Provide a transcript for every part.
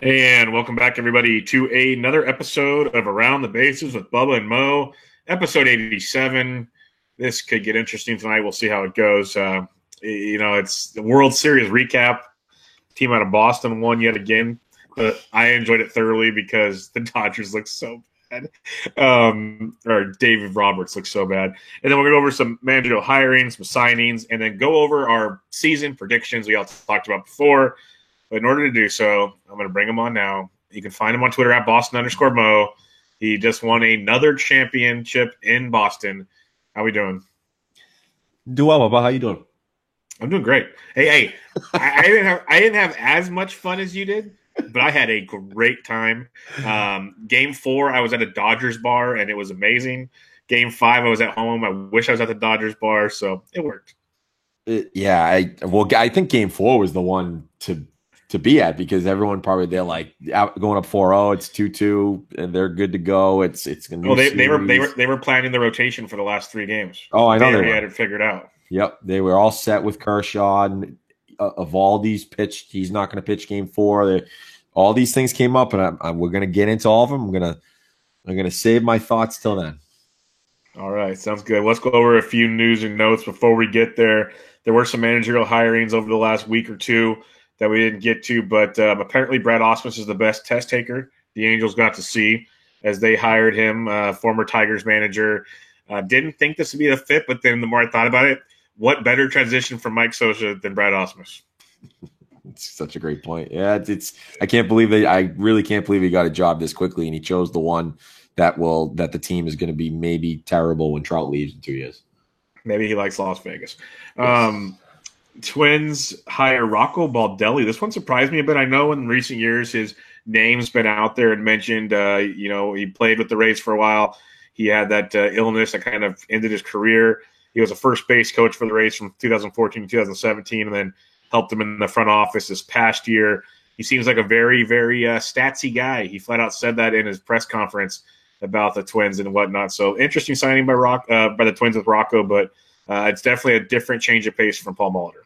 And welcome back, everybody, to another episode of Around the Bases with Bubba and Mo, episode 87. This could get interesting tonight. We'll see how it goes. It's the World Series recap. Team out of Boston won yet again, but I enjoyed it thoroughly because the Dodgers look so bad. Or David Roberts looks so bad. And then we're going to go over some managerial hirings, some signings, and then go over our season predictions we all talked about before. But in order to do so, I'm going to bring him on now. You can find him on Twitter at Boston_Mo. He just won another championship in Boston. How we doing? Do well, Bubba. How you doing? I'm doing great. Hey, I didn't have as much fun as you did, but I had a great time. Game 4, I was at a Dodgers bar, and it was amazing. Game 5, I was at home. I wish I was at the Dodgers bar, so it worked. I think Game 4 was the one to be at because everyone probably they're like out going up 4-0. It's 2-2, and they're good to go. It's gonna be. They were planning the rotation for the last 3 games. Oh, I know they already had it figured out. Yep, they were all set with Kershaw and Eovaldi's pitched. He's not going to pitch Game 4. All these things came up, and we're going to get into all of them. I'm gonna save my thoughts till then. All right, sounds good. Let's go over a few news and notes before we get there. There were some managerial hirings over the last week or two that we didn't get to, but apparently Brad Ausmus is the best test taker the Angels got to see as they hired him, former Tigers manager. Didn't think this would be a fit, but then the more I thought about it, what better transition from Mike Scioscia than Brad Ausmus? It's such a great point. Yeah, I really can't believe he got a job this quickly, and he chose the one that the team is going to be maybe terrible when Trout leaves in 2 years. Maybe he likes Las Vegas. Yes. Twins hire Rocco Baldelli. This one surprised me a bit. I know in recent years his name's been out there and mentioned. He played with the Rays for a while. He had that illness that kind of ended his career. He was a first base coach for the Rays from 2014 to 2017 and then helped them in the front office this past year. He seems like a very, very statsy guy. He flat out said that in his press conference about the Twins and whatnot. So interesting signing by the Twins with Rocco, but it's definitely a different change of pace from Paul Molitor.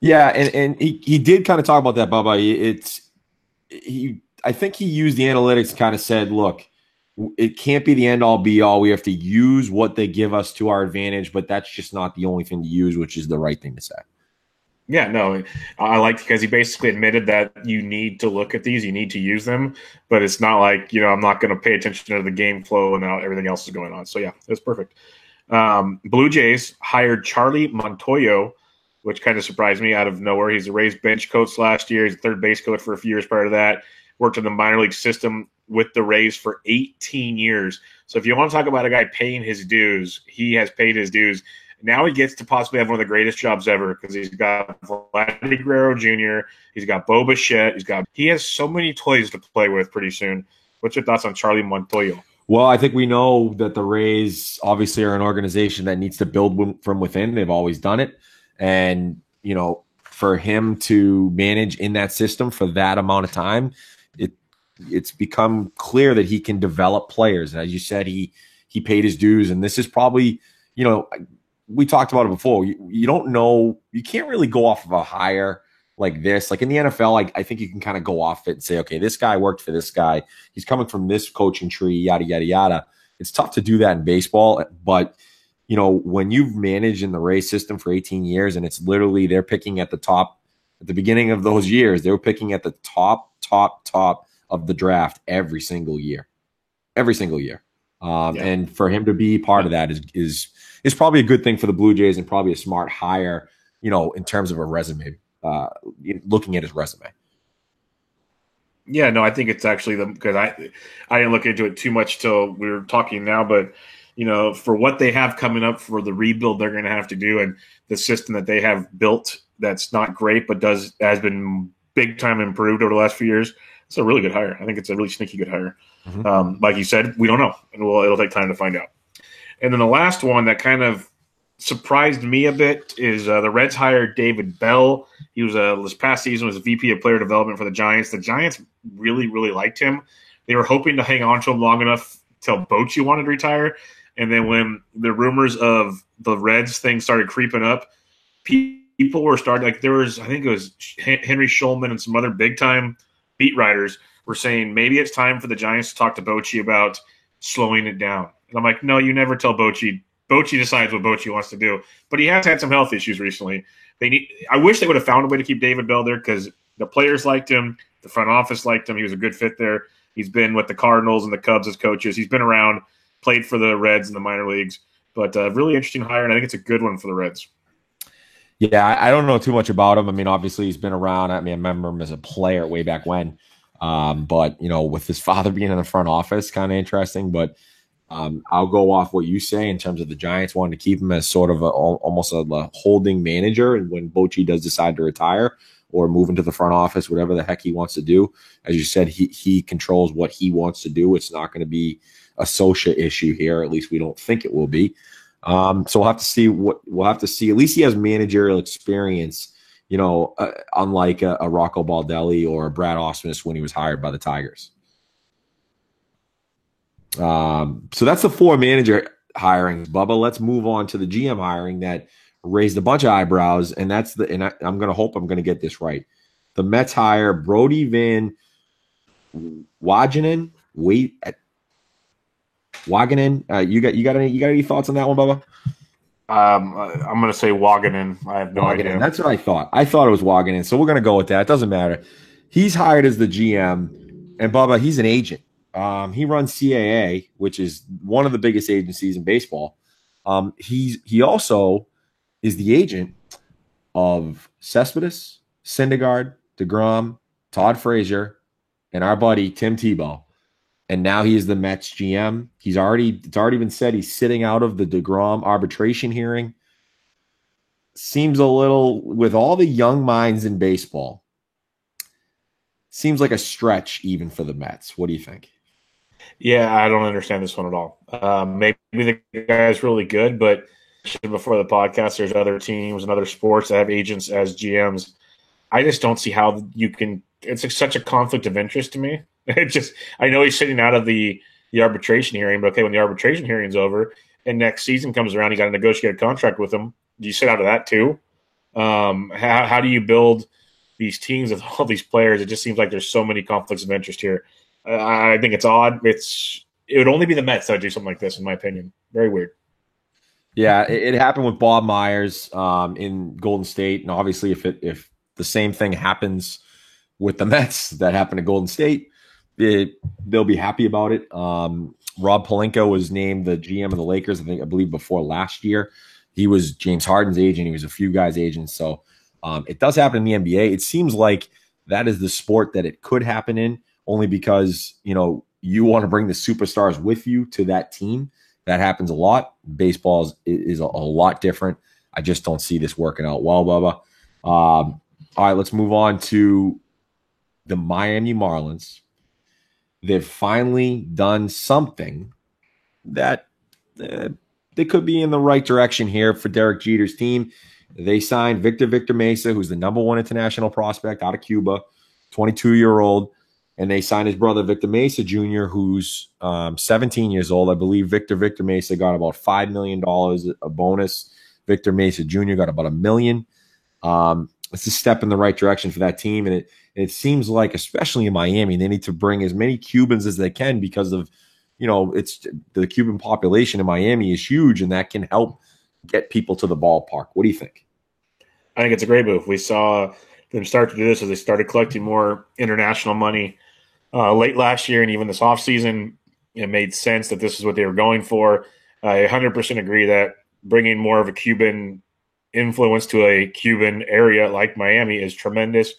Yeah, and he did kind of talk about that, Bubba. I think he used the analytics and kind of said, look, it can't be the end-all, be-all. We have to use what they give us to our advantage, but that's just not the only thing to use, which is the right thing to say. Yeah, no, I liked because he basically admitted that you need to look at these, you need to use them, but it's not like, I'm not going to pay attention to the game flow and how everything else is going on. So, yeah, it was perfect. Blue Jays hired Charlie Montoyo, which kind of surprised me out of nowhere. He's a Rays bench coach last year. He's a third base coach for a few years prior to that. Worked in the minor league system with the Rays for 18 years. So if you want to talk about a guy paying his dues, he has paid his dues. Now he gets to possibly have one of the greatest jobs ever because he's got Vladimir Guerrero Jr., he's got Bo Bichette, he has so many toys to play with pretty soon. What's your thoughts on Charlie Montoyo? Well, I think we know that the Rays obviously are an organization that needs to build from within. They've always done it. And, for him to manage in that system for that amount of time, it's become clear that he can develop players. And as you said, he paid his dues. And this is probably, we talked about it before. You don't know. You can't really go off of a hire like this. Like in the NFL, I think you can kind of go off it and say, okay, this guy worked for this guy. He's coming from this coaching tree, yada, yada, yada. It's tough to do that in baseball. But, when you've managed in the Rays system for 18 years and it's literally they're picking at the top at the beginning of those years, they were picking at the top of the draft every single year. And for him to be part of that is probably a good thing for the Blue Jays and probably a smart hire, in terms of a resume, looking at his resume. Yeah, no, I think it's actually because I didn't look into it too much till we were talking now, but for what they have coming up for the rebuild they're going to have to do and the system that they have built that's not great but has been big time improved over the last few years, it's a really good hire. I think it's a really sneaky good hire. Mm-hmm. Like you said, we don't know, and it'll take time to find out. And then the last one that kind of surprised me a bit is the Reds hired David Bell. He was this past season was a VP of player development for the Giants. The Giants really, really liked him. They were hoping to hang on to him long enough till Bochy wanted to retire. And then when the rumors of the Reds thing started creeping up, people were starting, there was, I think it was Henry Schulman and some other big-time beat writers were saying maybe it's time for the Giants to talk to Bochy about slowing it down. And I'm like, no, you never tell Bochy. Bochy decides what Bochy wants to do. But he has had some health issues recently. I wish they would have found a way to keep David Bell there because the players liked him. The front office liked him. He was a good fit there. He's been with the Cardinals and the Cubs as coaches. He's been around, played for the Reds in the minor leagues. But really interesting hire, and I think it's a good one for the Reds. Yeah, I don't know too much about him. I mean, obviously he's been around. I mean, I remember him as a player way back when. But, with his father being in the front office, kind of interesting. But I'll go off what you say in terms of the Giants wanting to keep him as sort of almost a holding manager. And when Bochy does decide to retire or move into the front office, whatever the heck he wants to do, as you said, he controls what he wants to do. It's not going to be a Socha issue here. At least we don't think it will be. So we'll have to see At least he has managerial experience, unlike a Rocco Baldelli or a Brad Ausmus when he was hired by the Tigers. So that's the 4 manager hirings, Bubba. Let's move on to the GM hiring that raised a bunch of eyebrows, and I'm going to hope I'm going to get this right. The Mets hire Brodie Van Wagenen. Waganen. You got any thoughts on that one, Bubba? I'm going to say Waganen. I have no idea. That's what I thought. I thought it was Waganen, so we're going to go with that. It doesn't matter. He's hired as the GM, and Bubba, he's an agent. He runs CAA, which is one of the biggest agencies in baseball. He also is the agent of Cespedes, Syndergaard, DeGrom, Todd Frazier, and our buddy Tim Tebow. And now he is the Mets GM. It's already been said he's sitting out of the DeGrom arbitration hearing. Seems a little, with all the young minds in baseball, seems like a stretch even for the Mets. What do you think? Yeah, I don't understand this one at all. Maybe the guy's really good, but before the podcast, there's other teams and other sports that have agents as GMs. I just don't see how you can. It's such a conflict of interest to me. I know he's sitting out of the arbitration hearing, but okay, when the arbitration hearing's over and next season comes around, you got to negotiate a contract with him. Do you sit out of that too? How do you build these teams with all these players? It just seems like there's so many conflicts of interest here. I think it's odd. It would only be the Mets that would do something like this, in my opinion. Very weird. Yeah, it happened with Bob Myers in Golden State, and obviously, if the same thing happens with the Mets that happened at Golden State, they'll be happy about it. Rob Pelinka was named the GM of the Lakers, I believe before last year. He was James Harden's agent. He was a few guys' agent. So it does happen in the NBA. It seems like that is the sport that it could happen in, only because, you want to bring the superstars with you to that team. That happens a lot. Baseball is a lot different. I just don't see this working out well, Bubba. All right, let's move on to the Miami Marlins. They've finally done something that they could be in the right direction here for Derek Jeter's team. They signed Victor Mesa, who's the number 1 international prospect out of Cuba, 22-year-old. And they signed his brother, Victor Mesa Jr., who's 17 years old. I believe Victor Mesa got about $5 million a bonus. Victor Mesa Jr. got about $1 million. It's a step in the right direction for that team. And it seems like, especially in Miami, they need to bring as many Cubans as they can because of, it's the Cuban population in Miami is huge, and that can help get people to the ballpark. What do you think? I think it's a great move. We saw them start to do this as they started collecting more international money late last year and even this offseason. It made sense that this is what they were going for. I 100% agree that bringing more of a Cuban influence to a Cuban area like Miami is tremendous.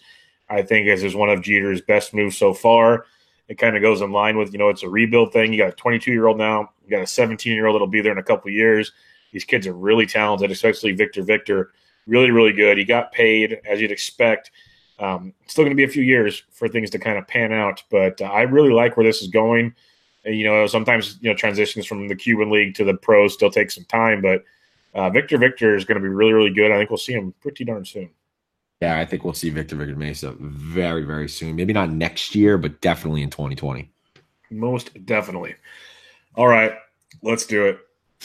I think this is one of Jeter's best moves so far. It kind of goes in line with, it's a rebuild thing. You got a 22-year-old now. You got a 17-year-old that'll be there in a couple of years. These kids are really talented, especially Victor. Really, really good. He got paid, as you'd expect. Still going to be a few years for things to kind of pan out, but I really like where this is going. Sometimes, transitions from the Cuban League to the pros still take some time, but Victor is going to be really, really good. I think we'll see him pretty darn soon. Yeah, I think we'll see Victor Mesa very, very soon. Maybe not next year, but definitely in 2020. Most definitely. All right, let's do it.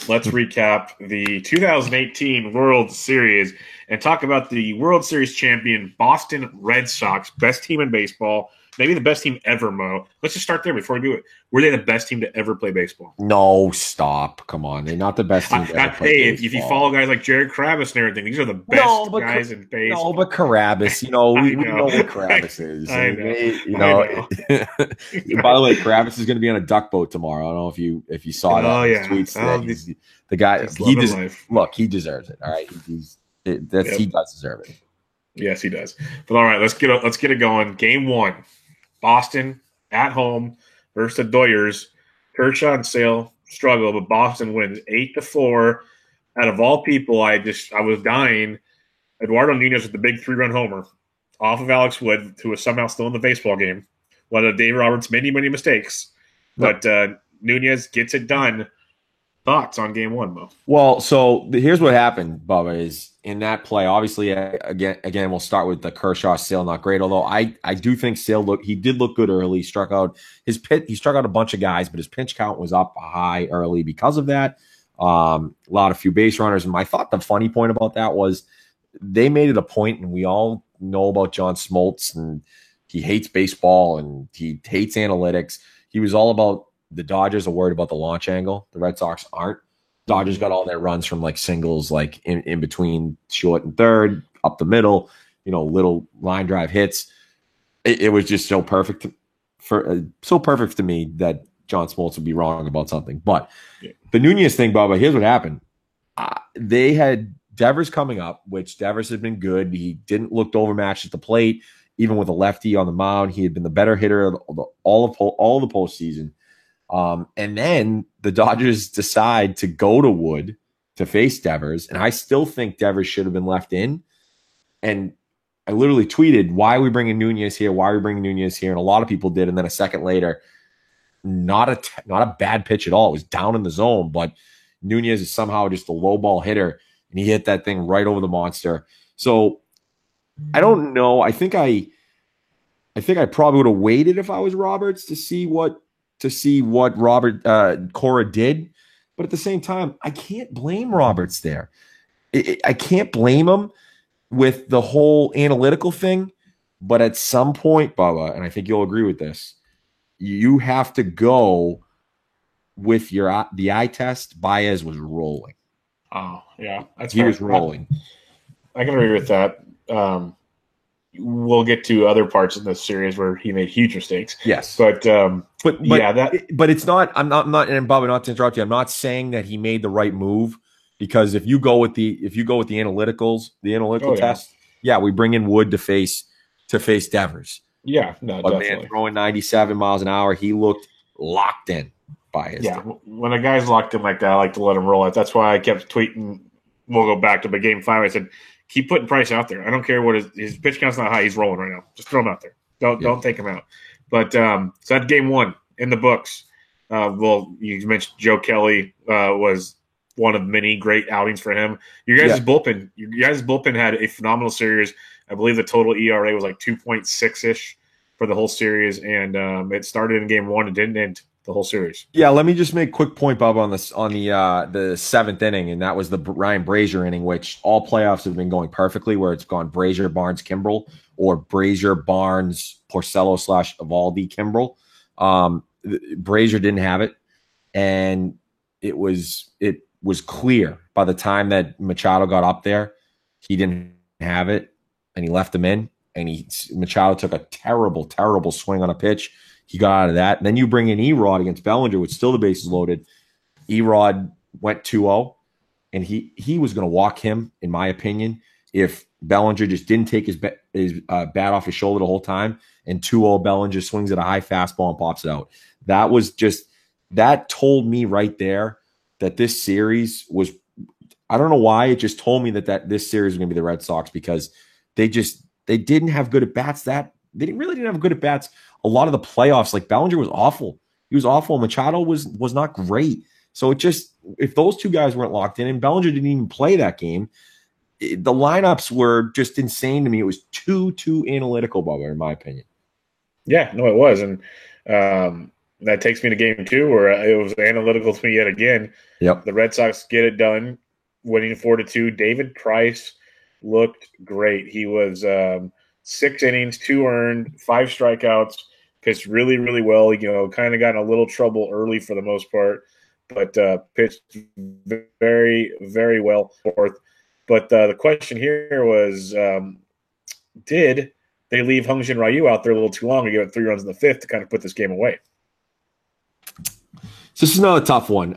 Let's recap the 2018 World Series and talk about the World Series champion Boston Red Sox, best team in baseball, maybe the best team ever, Mo. Let's just start there before we do it. Were they the best team to ever play baseball? No, stop. Come on. They're not the best team to ever play baseball. If you follow guys like Jared Kravis and everything, these are the best guys in baseball. No, but Carabas, we know what Carabas is. I know. By the way, Carabas is going to be on a duck boat tomorrow. I don't know if you saw that tweets. The guy, he deserves it. All right. He does deserve it. Yes, he does. But all right, let's get it going. Game 1, Boston at home versus the Doyers. Kershaw and Sale struggle, but Boston wins 8-4. Out of all people, I was dying. Eduardo Nunez with the big 3-run homer off of Alex Wood, who was somehow still in the baseball game. One of Dave Roberts' many mistakes, but Nunez gets it done. Thoughts on Game 1, Mo? Well, so here's what happened, Bubba, is in that play, obviously, again, we'll start with the Kershaw Sale, not great. Although I do think Sale did look good early. He struck out a bunch of guys, but his pitch count was up high early because of that. A few base runners. And I thought the funny point about that was they made it a point, and we all know about John Smoltz, and he hates baseball and he hates analytics. He was all about the Dodgers are worried about the launch angle. The Red Sox aren't. Dodgers got all their runs from like singles, like in between short and third, up the middle, little line drive hits. It was just so perfect to me that John Smoltz would be wrong about something. But the Nunez thing, Bubba, here's what happened. They had Devers coming up, which Devers had been good. He didn't look overmatched at the plate, even with a lefty on the mound. He had been the better hitter of all of the postseason. And then the Dodgers decide to go to Wood to face Devers. And I still think Devers should have been left in. And I literally tweeted, why are we bringing Nunez here? Why are we bringing Nunez here? And a lot of people did. And then a second later, not a bad pitch at all. It was down in the zone, but Nunez is somehow just a low ball hitter. And he hit that thing right over the monster. So I don't know. I think I probably would have waited if I was Roberts to see what Cora did. But at the same time, I can't blame Roberts there. I can't blame him with the whole analytical thing. But at some point, Bubba, and I think you'll agree with this, you have to go with the eye test. Baez was rolling. Oh, yeah. He was rolling. I can agree with that. We'll get to other parts in this series where he made huge mistakes. Yes, but it's not. I'm not. And Bubba, not to interrupt you, I'm not saying that he made the right move, because if you go with the analytical test, we bring in Wood to face Devers. Yeah, no, but definitely. Man, throwing 97 miles an hour, he looked locked in by his. Yeah, when a guy's locked in like that, I like to let him roll it. That's why I kept tweeting. We'll go back to the Game 5. I said, keep putting Price out there. I don't care what his pitch count's not high. He's rolling right now. Just throw him out there. Don't take him out. But so that's Game 1 in the books. You mentioned Joe Kelly was one of many great outings for him. Your guys' bullpen had a phenomenal series. I believe the total ERA was like 2.6-ish for the whole series, and it started in Game 1 and didn't end the whole series. Yeah, let me just make a quick point, Bob, on the 7th inning, and that was the Ryan Brazier inning, which all playoffs have been going perfectly, where it's gone Brazier, Barnes, Kimbrel, or Brazier, Barnes, Porcello / Evaldi, Kimbrel. Brazier didn't have it, and it was clear by the time that Machado got up there, he didn't have it, and he left him in, and Machado took a terrible, terrible swing on a pitch. He got out of that. And then you bring in Erod against Bellinger with still the bases loaded. Erod went 2-0, and he was going to walk him, in my opinion, if Bellinger just didn't take his bat off his shoulder the whole time. And 2-0, Bellinger swings at a high fastball and pops it out. That told me right there that this series was, I don't know why, it just told me that this series was going to be the Red Sox, because they didn't have good at bats. They really didn't have good at bats. A lot of the playoffs, like Bellinger was awful. He was awful. Machado was not great. So if those two guys weren't locked in, and Bellinger didn't even play that game, the lineups were just insane to me. It was too analytical, Bubba, in my opinion. Yeah, no, it was. And that takes me to Game 2, where it was analytical to me yet again. Yep. The Red Sox get it done, winning 4-2. David Price looked great. He was 6 innings, 2 earned, 5 strikeouts, pitched really, really well. Kind of got in a little trouble early for the most part, but pitched very, very well fourth. But the question here was, did they leave Hyun-Jin Ryu out there a little too long to give it 3 runs in the fifth to kind of put this game away? So this is another tough one.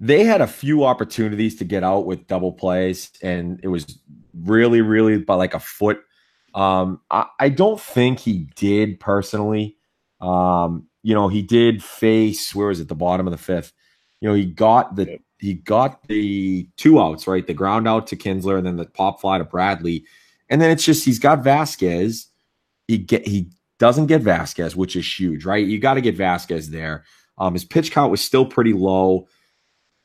They had a few opportunities to get out with double plays, and it was really, really by like a foot. I don't think he did personally. He did face, where was it, the bottom of the fifth. He got the 2 outs, right? The ground out to Kinsler and then the pop fly to Bradley. And then it's just he's got Vasquez. He doesn't get Vasquez, which is huge, right? You got to get Vasquez there. His pitch count was still pretty low.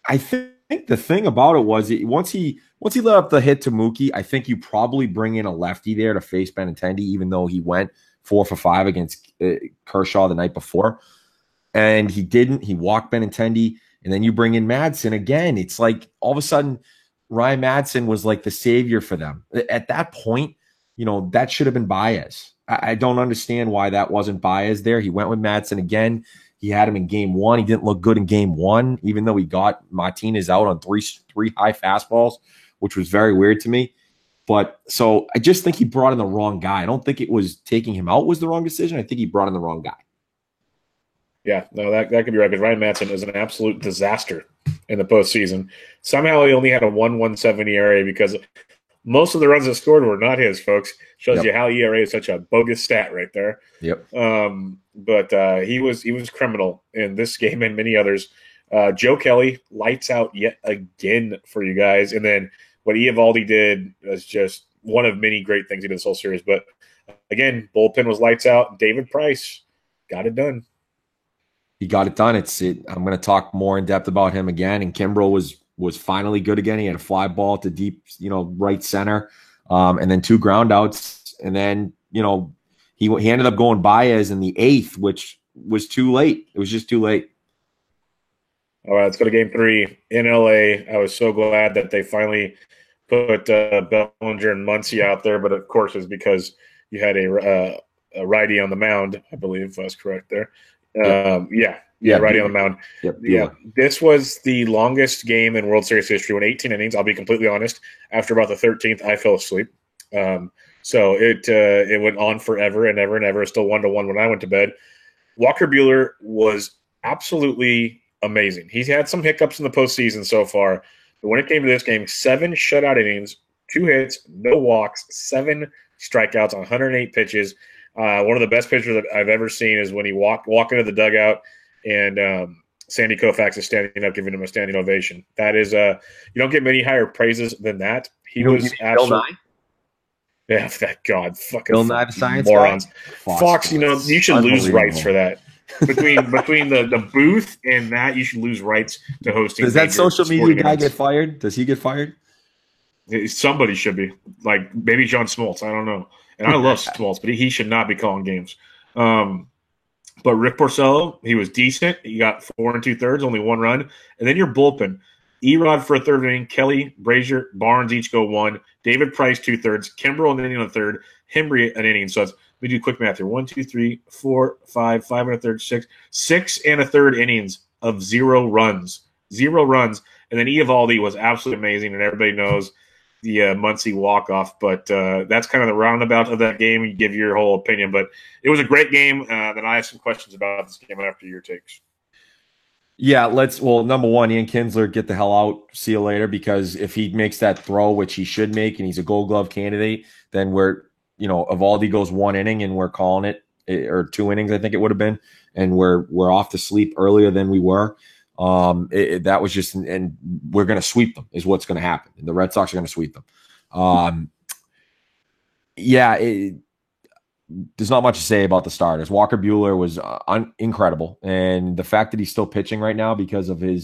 I think the thing about it was once he let up the hit to Mookie, I think you probably bring in a lefty there to face Benintendi, even though he went 4 for 5 against Kershaw the night before. And he didn't. He walked Benintendi, and then you bring in Madsen again. It's like all of a sudden Ryan Madsen was like the savior for them. At that point, that should have been Baez. I don't understand why that wasn't Baez there. He went with Madsen again. He had him in game 1. He didn't look good in game 1, even though he got Martinez out on three high fastballs, which was very weird to me. But so I just think he brought in the wrong guy. I don't think it was taking him out was the wrong decision. I think he brought in the wrong guy. Yeah, no, that could be right, because Ryan Madsen is an absolute disaster in the postseason. Somehow he only had a 1.17 ERA because most of the runs that scored were not his, folks. Shows you how ERA is such a bogus stat right there. Yep. But he was criminal in this game and many others. Joe Kelly lights out yet again for you guys. And then what Eovaldi did was just one of many great things he did this whole series. But again, bullpen was lights out. David Price got it done. He got it done. I'm going to talk more in depth about him again. And Kimbrel was finally good again. He had a fly ball to deep, right center, and then 2 ground outs. And then, he ended up going Baez in the 8th, which was too late. It was just too late. All right, let's go to game 3 in LA. I was so glad that they finally put Bellinger and Muncy out there, but of course it's because you had a righty on the mound, I believe I was correct there. Righty on the mound. Yep, yeah, this was the longest game in World Series history. Went 18 innings. I'll be completely honest. After about the 13th, I fell asleep. So it went on forever and ever and ever. Still 1-1 when I went to bed. Walker Buehler was absolutely amazing. He's had some hiccups in the postseason so far, but when it came to this game, 7 shutout innings, 2 hits, no walks, 7 strikeouts on 108 pitches. One of the best pictures that I've ever seen is when he walk into the dugout and Sandy Koufax is standing up, giving him a standing ovation. That is, you don't get many higher praises than that. He was absolutely. Yeah, that God, fucking Bill Nye, the science morons. guy? Fox, you should lose rights for that. Between the booth and that, you should lose rights to hosting. Does that social media guy get fired? Does he get fired? Somebody should be, like maybe John Smoltz. I don't know. And I love Smoltz, but he should not be calling games. But Rick Porcello, he was decent. He got 4 2/3, only 1 run. And then your bullpen. Erod for a 3rd inning, Kelly, Brazier, Barnes each go 1, David Price 2/3, Kimbrel an inning on the 3rd, Hembree an inning. So let me do quick math here. 1, 2, 3, 4, 5, 5 1/3, 6 1/3 innings of 0 runs. 0 runs. And then Eovaldi was absolutely amazing, and everybody knows the Muncy walk-off. But that's kind of the roundabout of that game. You give your whole opinion. But it was a great game. Then I have some questions about this game after your takes. Yeah, number one, Ian Kinsler, get the hell out. See you later. Because if he makes that throw, which he should make, and he's a Gold Glove candidate, then Eovaldi goes 1 inning and we're calling it, or 2 innings, I think it would have been, and we're off to sleep earlier than we were. That was just, and we're going to sweep them is what's going to happen. The Red Sox are going to sweep them. There's not much to say about the starters. Walker Buehler was incredible, and the fact that he's still pitching right now because of the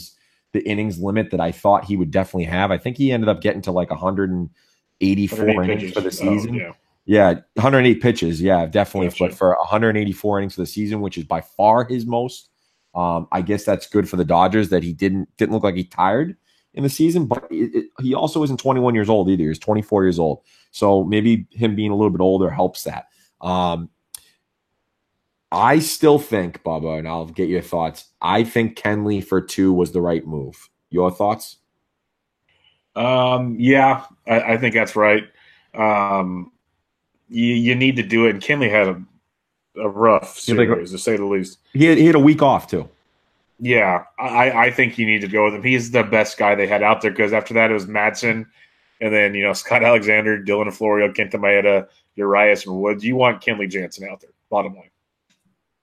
innings limit that I thought he would definitely have. I think he ended up getting to like 184 innings for the season. Yeah, 108 pitches. Yeah, definitely. But for 184 innings for the season, which is by far his most, I guess that's good for the Dodgers that he didn't look like he tired in the season, but he also isn't 21 years old either. He's 24 years old. So maybe him being a little bit older helps that. I still think, Bubba, and I'll get your thoughts. I think Kenley for 2 was the right move. Your thoughts? Yeah, I think that's right. You need to do it. And Kenley had a rough series, to say the least. He had a week off, too. Yeah, I think you need to go with him. He's the best guy they had out there because after that it was Madsen, and then Scott Alexander, Dylan Florio, Kenta Maeda, Urias, and Woods. You want Kenley Jansen out there. Bottom line.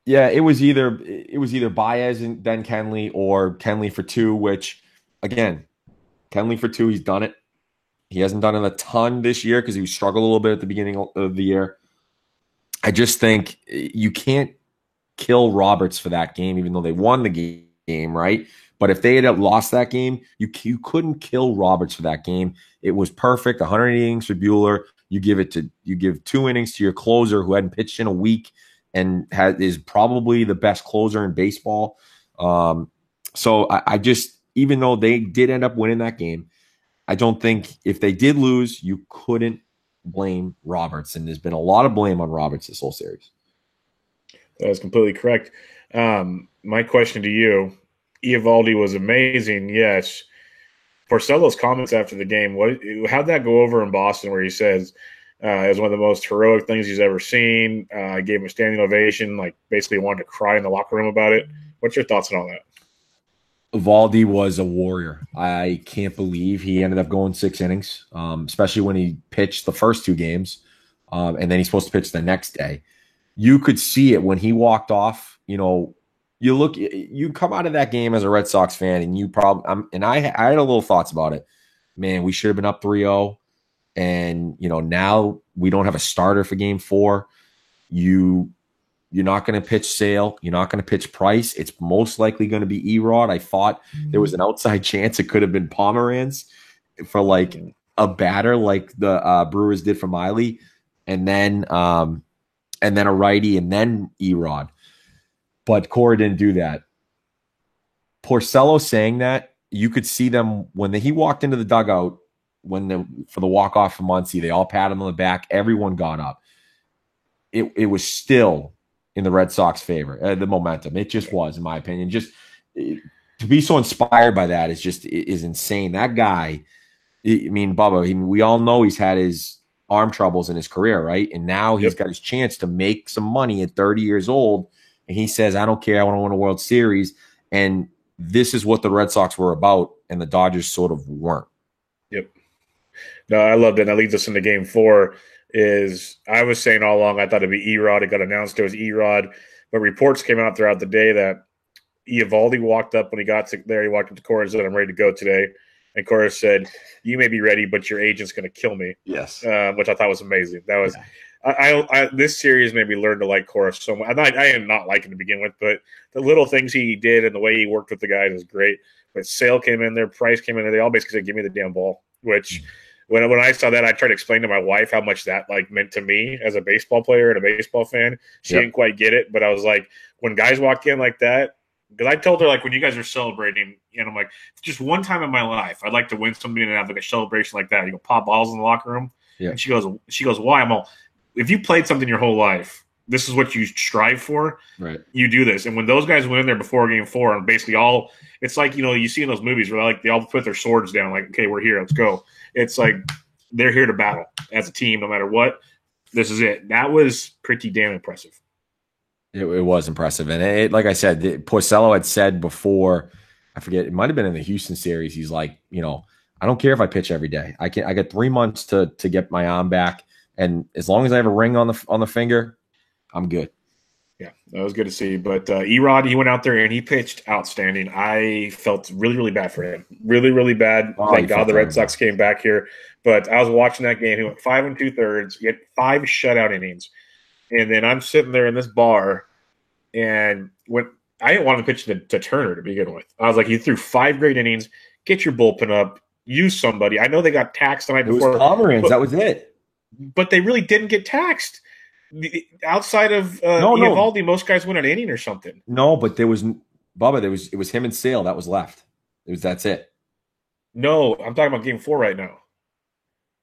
Yeah, it was either Baez and then Kenley or Kenley for 2. Which, again, Kenley for 2, he's done it. He hasn't done it a ton this year because he struggled a little bit at the beginning of the year. I just think you can't kill Roberts for that game, even though they won the game, right? But if they had lost that game, you couldn't kill Roberts for that game. It was perfect. 100 innings for Buehler. You give 2 innings to your closer who hadn't pitched in a week and is probably the best closer in baseball. So I just, even though they did end up winning that game, I don't think if they did lose, you couldn't blame Roberts. And there's been a lot of blame on Roberts this whole series. That is completely correct. My question to you, Eovaldi was amazing, yes. Porcello's comments after the game, how'd that go over in Boston where he says it was one of the most heroic things he's ever seen? I gave him a standing ovation, like basically wanted to cry in the locker room about it. What's your thoughts on all that? Eovaldi was a warrior. I can't believe he ended up going 6 innings, especially when he pitched the first 2 games, and then he's supposed to pitch the next day. You could see it when he walked off. You come out of that game as a Red Sox fan, and you probably I had a little thoughts about it. Man, we should have been up 3-0, and now we don't have a starter for Game 4. You're not going to pitch Sale. You're not going to pitch Price. It's most likely going to be Erod. I thought there was an outside chance it could have been Pomeranz for like a batter like the Brewers did for Miley, and then a righty, and then Erod. But Cora didn't do that. Porcello saying that, you could see them when he walked into the dugout for the walk-off for Muncy. They all patted him on the back. Everyone got up. It was still in the Red Sox favor, the momentum. It just was, in my opinion. Just to be so inspired by that is insane. That guy, Bubba, we all know he's had his arm troubles in his career, right? And now he's got his chance to make some money at 30 years old. And he says, I don't care. I want to win a World Series. And this is what the Red Sox were about, and the Dodgers sort of weren't. Yep. No, I loved it. And that leads us into Game 4. I was saying all along I thought it'd be Erod. It got announced it was Erod, but reports came out throughout the day that Eovaldi walked up when he got there. He walked up to Cora and said, "I'm ready to go today." And Cora said, "You may be ready, but your agent's going to kill me." Yes, which I thought was amazing. That was I this series made me learn to like Cora so much. I am not liking to begin with, but the little things he did and the way he worked with the guys was great. But Sale came in there, Price came in there. They all basically said, "Give me the damn ball," which. When I saw that, I tried to explain to my wife how much that meant to me as a baseball player and a baseball fan. She didn't quite get it, but I was like, when guys walk in like that, because I told her when you guys are celebrating, and I'm like, just one time in my life, I'd like to win something and have a celebration like that. You go pop balls in the locker room, and she goes, why? I'm all, if you played something your whole life, this is what you strive for. Right. You do this, and when those guys went in there before Game 4, and basically it's like you see in those movies where they all put their swords down, like, okay, we're here, let's go. It's like they're here to battle as a team, no matter what. This is it. That was pretty damn impressive. It was impressive. And like I said, Porcello had said before, I forget, it might have been in the Houston series. He's like, I don't care if I pitch every day. I get 3 months to get my arm back. And as long as I have a ring on the finger, I'm good. Yeah, that was good to see. But Erod, he went out there and he pitched outstanding. I felt really, really bad for him. Really, really bad. Thank God the Red Sox came back here. But I was watching that game. He went 5 2/3. He had 5 shutout innings. And then I'm sitting there in this bar, and when I didn't want to pitch to Turner to begin with. I was like, you threw 5 great innings. Get your bullpen up. Use somebody. I know they got taxed the night before. It was Pomeranz. That was it. But they really didn't get taxed. Outside of Eovaldi, most guys win an inning or something. No, but there was Bubba. It was him and Sale that was left. That's it. No, I'm talking about game 4 right now.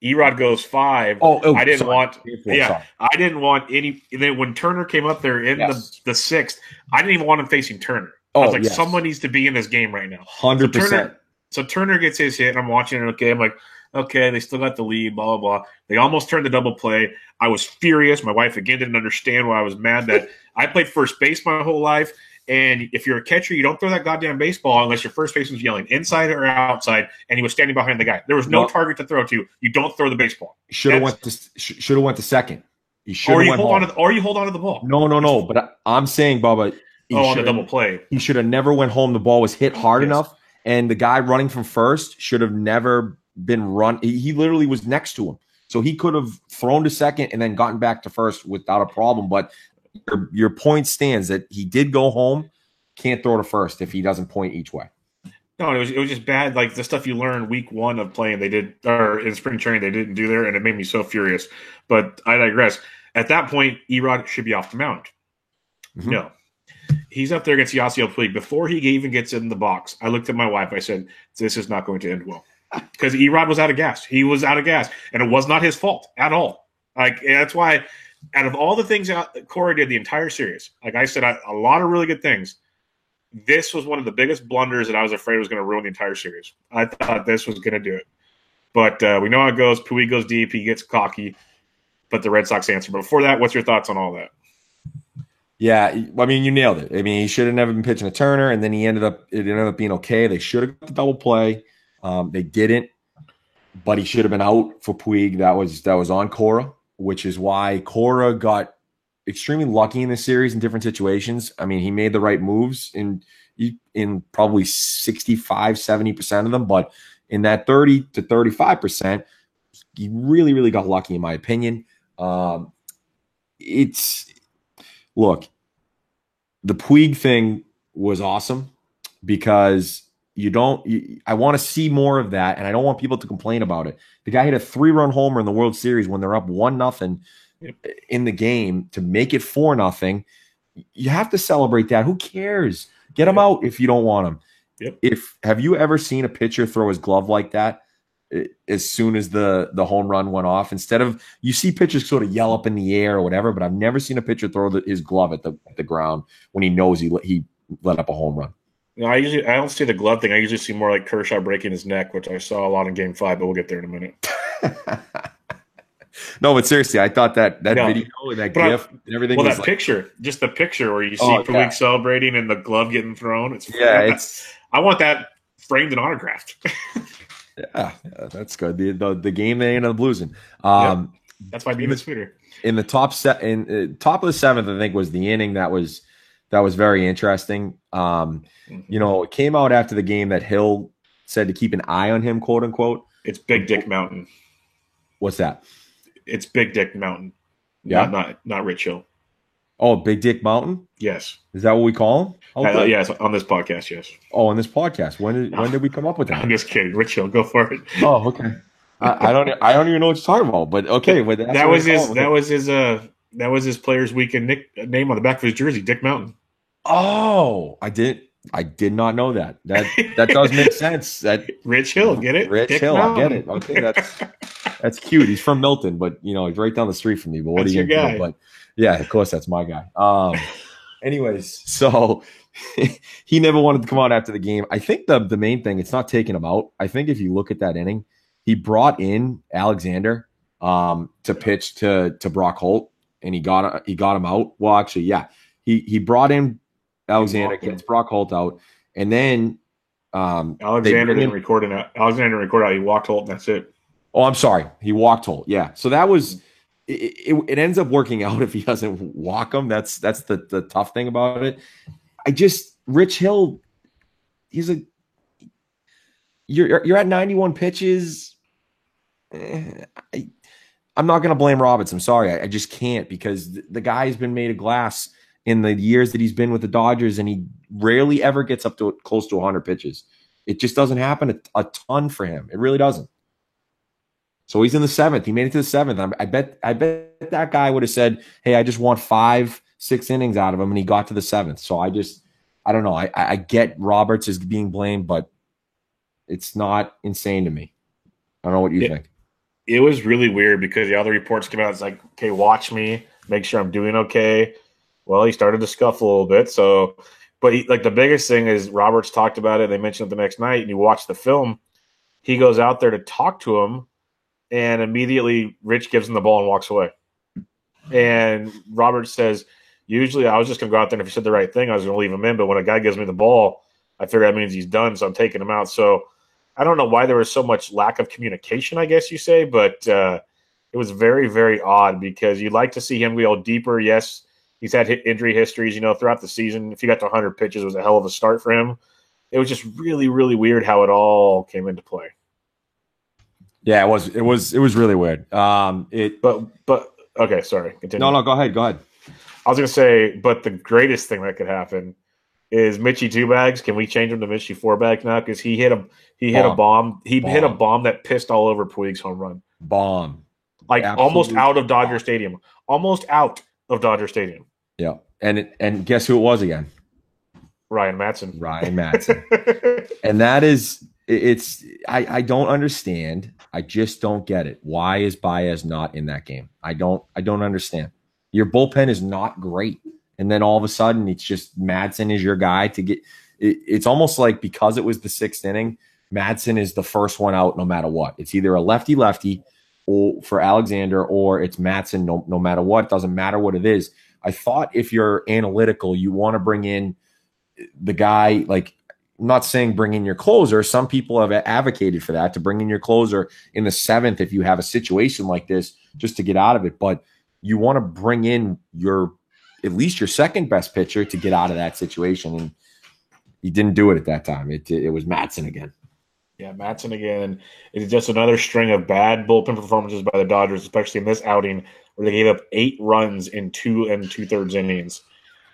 Erod goes 5. I didn't Sorry. want, yeah, Sorry. I didn't want any. And then when Turner came up there in Yes. the 6th, I didn't even want him facing Turner. I was Oh, like, yes. someone needs to be in this game right now. So 100%. Turner gets his hit, and I'm watching it. Okay, I'm like, okay, they still got the lead. Blah blah blah. They almost turned the double play. I was furious. My wife again didn't understand why I was mad that I played first base my whole life. And if you're a catcher, you don't throw that goddamn baseball unless your first baseman's yelling inside or outside, and he was standing behind the guy. There was no target to throw to. You don't throw the baseball. Should have went to second. You should Or have you went hold home. on to, or you hold on to the ball. No. But I'm saying, Bubba, On the double play, he should have never went home. The ball was hit hard enough, and the guy running from first should have never been run. He literally was next to him, so he could have thrown to second and then gotten back to first without a problem. But your point stands that he did go home. Can't throw to first if he doesn't point each way. No, it was just bad. Like the stuff you learned week 1 of playing, they did, or in spring training, they didn't do there, and it made me so furious. But I digress. At that point, Erod should be off the mound. Mm-hmm. No, he's up there against Yasiel Puig. Before he even gets in the box, I looked at my wife. I said, "This is not going to end well," because Erod was out of gas. He was out of gas, and it was not his fault at all. Like that's why, out of all the things Corey did the entire series, like I said, a lot of really good things. This was one of the biggest blunders that I was afraid was going to ruin the entire series. I thought this was going to do it. But we know how it goes. Puig goes deep. He gets cocky. But the Red Sox answer. But before that, what's your thoughts on all that? Yeah, I mean, you nailed it. I mean, he should have never been pitching a Turner, and then it ended up being okay. They should have got the double play. They didn't, but he should have been out for Puig. That was on Cora, which is why Cora got extremely lucky in this series in different situations. I mean, he made the right moves in probably 65, 70% of them, but in that 30 to 35%, he really, really got lucky, in my opinion. Look, the Puig thing was awesome because I want to see more of that, and I don't want people to complain about it. The guy hit a 3-run homer in the World Series when they're up 1-0 in the game to make it 4-0. You have to celebrate that. Who cares? Get him out if you don't want him. Have you ever seen a pitcher throw his glove like that as soon as the home run went off? Instead of, you see pitchers sort of yell up in the air or whatever, but I've never seen a pitcher throw his glove at the ground when he knows he let up a home run. No, I don't see the glove thing. I usually see more like Kershaw breaking his neck, which I saw a lot in Game 5, but we'll get there in a minute. No, but seriously, I thought that video and that GIF and everything. Well, that picture, just the picture where you see Puig celebrating and the glove getting thrown. I want that framed and autographed. Yeah, that's good. The game they ended up losing. That's why being sweeter. In the top of the 7th, I think was the inning that was very interesting. It came out after the game that Hill said to keep an eye on him, quote unquote. It's Big Dick Mountain. What's that? It's Big Dick Mountain. Yeah, not Rich Hill. Oh, Big Dick Mountain. Yes. Is that what we call him? Yes, on this podcast. Yes. Oh, on this podcast. When did we come up with that? I'm just kidding. Rich Hill, go for it. Oh, okay. I don't even know what you're talking about, but okay. But that was his Players Weekend name on the back of his jersey, Dick Mountain. Oh, I did not know that. That does make sense. That Rich Hill, get it? Rich Dick Hill, Mountain. I get it. Okay, that's cute. He's from Milton, but he's right down the street from me. But what that's are you gonna do? But yeah, of course, that's my guy. Anyways, so he never wanted to come out after the game. I think the main thing, it's not taking him out. I think if you look at that inning, he brought in Alexander to pitch to Brock Holt, and he got him out. Well, actually, yeah, he brought in Alexander, gets Brock Holt out, and then Alexander didn't record it. Alexander recorded out. He walked Holt, and that's it. Oh, I'm sorry. He walked Holt. Yeah. So that was it ends up working out if he doesn't walk him. That's the tough thing about it. Rich Hill, you're at 91 pitches. I'm not going to blame Roberts. I'm sorry. I just can't, because the guy's been made of glass in the years that he's been with the Dodgers, and he rarely ever gets up to close to 100 pitches. It just doesn't happen a ton for him. It really doesn't. So he's in the 7th. He made it to the 7th. I bet that guy would have said, hey, I just want 5-6 innings out of him, and he got to the 7th. So I don't know. I get Roberts is being blamed, but It's not insane to me. I don't know what you think. It was really weird because the other reports came out. It's like, okay, watch me, make sure I'm doing okay. Well, he started to scuffle a little bit. So, but like the biggest thing is Roberts talked about it. They mentioned it the next night, and you watch the film. He goes out there to talk to him, and immediately Rich gives him the ball and walks away. And Roberts says, usually I was just going to go out there, and if he said the right thing, I was going to leave him in. But when a guy gives me the ball, I figure that means he's done, so I'm taking him out. So I don't know why there was so much lack of communication, I guess you say, but it was very, very odd because you'd like to see him go deeper. Yes, he's had injury histories, throughout the season. If he got to 100 pitches, it was a hell of a start for him. It was just really, really weird how it all came into play. Yeah, it was really weird. But okay, sorry. Continue. No, go ahead. I was going to say, but the greatest thing that could happen is Mitchie 2 bags. Can we change him to Mitchie 4 bags now? Because he hit a bomb. He hit a bomb that pissed all over Puig's home run. Bomb. Like almost out of Dodger Stadium. Almost out of Dodger Stadium. Yeah. And guess who it was again? Ryan Madson. And that is I don't understand. I just don't get it. Why is Baez not in that game? I don't understand. Your bullpen is not great. And then all of a sudden it's just Madson is your guy to get it's almost like because it was the 6th inning, Madson is the first one out no matter what. It's either a lefty or for Alexander or it's Madson no matter what. It doesn't matter what it is. I thought if you're analytical, you want to bring in the guy, like I'm not saying bring in your closer. Some people have advocated for that, to bring in your closer in the 7th if you have a situation like this just to get out of it. But you want to bring in at least your second best pitcher to get out of that situation. And he didn't do it at that time. It was Madson again. Yeah, Madson again. It's just another string of bad bullpen performances by the Dodgers, especially in this outing where they gave up 8 runs in 2 2/3 innings.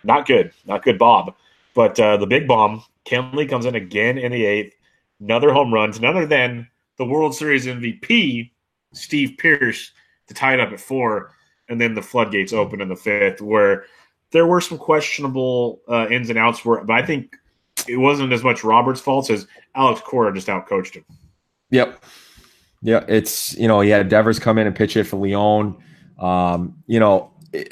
Not good. Not good, Bob. But the big bomb, Kenley comes in again in the 8th. Another home run to none other than the World Series MVP, Steve Pearce, to tie it up at 4. And then the floodgates open in the 5th, where there were some questionable ins and outs. But I think it wasn't as much Roberts' fault as Alex Cora just outcoached him. Yep. Yeah, it's, he had Devers come in and pitch it for Leon.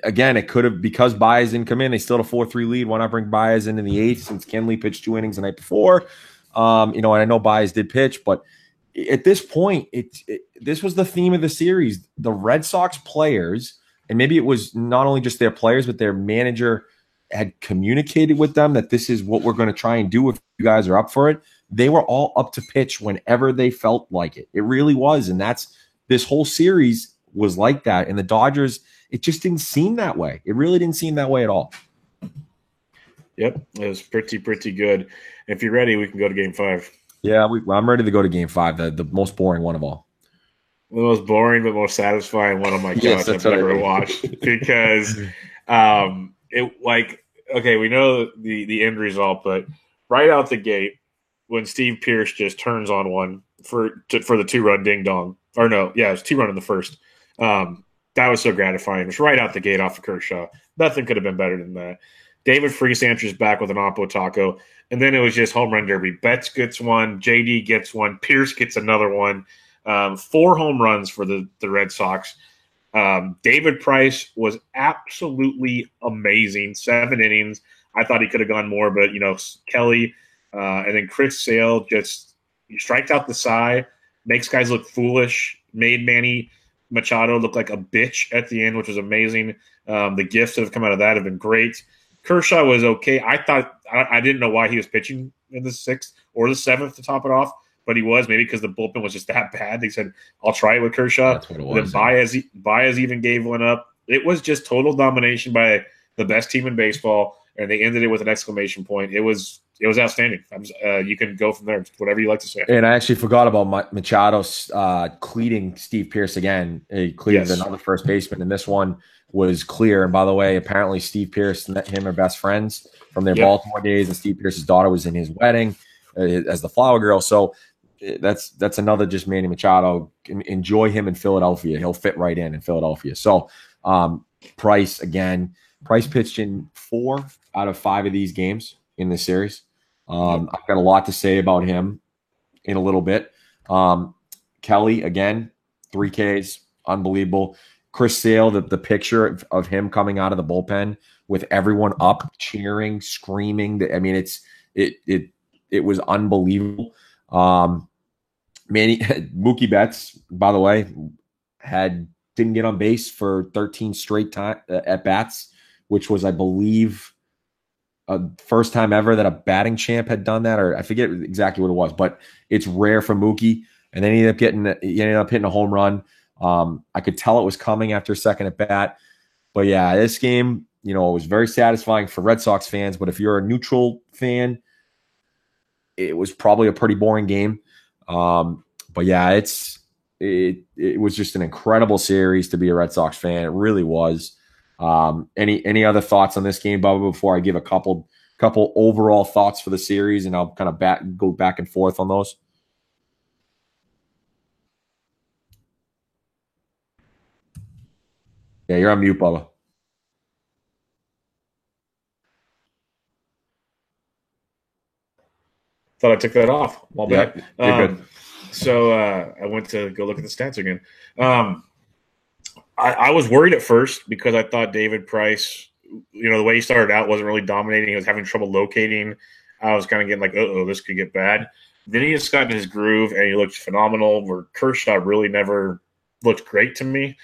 Again, it could have, because Baez didn't come in, they still had a 4-3 lead. Why not bring Baez into the 8th since Kenley pitched 2 innings the night before? And I know Baez did pitch, but at this point, this was the theme of the series. The Red Sox players, and maybe it was not only just their players, but their manager had communicated with them that this is what we're going to try and do if you guys are up for it. They were all up to pitch whenever they felt like it. It really was. And this whole series was like that. And the Dodgers, it just didn't seem that way. It really didn't seem that way at all. Yep. It was pretty good. If you're ready, we can go to Game 5. Yeah, I'm ready to go to Game 5, the most boring one of all. The most boring but most satisfying one of my gosh I've ever watched. Because we know the end result, but right out the gate, when Steve Pearce just turns on one for the 2-run ding dong, or no, yeah, it was 2-run in the first. That was so gratifying. It was right out the gate off of Kershaw. Nothing could have been better than that. David Freese answers back with an Oppo Taco, and then it was just home run derby. Betts gets one, JD gets one, Pearce gets another one. 4 home runs for the Red Sox. David Price was absolutely amazing. 7 innings. I thought he could have gone more, but Kelly and then Chris Sale just strikes out the side, makes guys look foolish, made Manny Machado look like a bitch at the end, which was amazing. The gifts that have come out of that have been great. Kershaw was okay. I didn't know why he was pitching in the 6th or the 7th to top it off, but he was, maybe because the bullpen was just that bad. They said, I'll try it with Kershaw. That's what it was. Then Baez even gave one up. It was just total domination by the best team in baseball, and they ended it with an exclamation point. It was outstanding. You can go from there, whatever you like to say. And I actually forgot about Machado cleating Steve Pearce again. He cleared another first baseman, and this one was clear. And by the way, apparently Steve Pearce and him are best friends from their Baltimore days, and Steve Pearce's daughter was in his wedding as the flower girl. So that's another just Manny Machado. Enjoy him in Philadelphia. He'll fit right in Philadelphia. So Price pitched in 4 out of 5 of these games in this series. I've got a lot to say about him. in a little bit. Kelly, again, 3 Ks, unbelievable. Chris Sale, the picture of him coming out of the bullpen with everyone up, cheering, screaming. I mean, it was unbelievable. Mookie Betts, by the way, didn't get on base for 13 straight at bats, which was, I believe, first time ever that a batting champ had done that, or I forget exactly what it was, but it's rare for Mookie. And then he ended up hitting a home run. I could tell it was coming after a second at bat. But yeah, this game, it was very satisfying for Red Sox fans. But if you're a neutral fan, it was probably a pretty boring game. But yeah, it was just an incredible series to be a Red Sox fan. It really was. Any other thoughts on this game, Bubba, before I give a couple overall thoughts for the series, and I'll kind of go back and forth on those? Yeah, you're on mute, Bubba. Thought I took that off. Well, yeah, you're good. So I went to go look at the stats again. I was worried at first because I thought David Price, the way he started out wasn't really dominating. He was having trouble locating. I was kind of getting like, this could get bad. Then he just got in his groove and he looked phenomenal, where Kershaw really never looked great to me.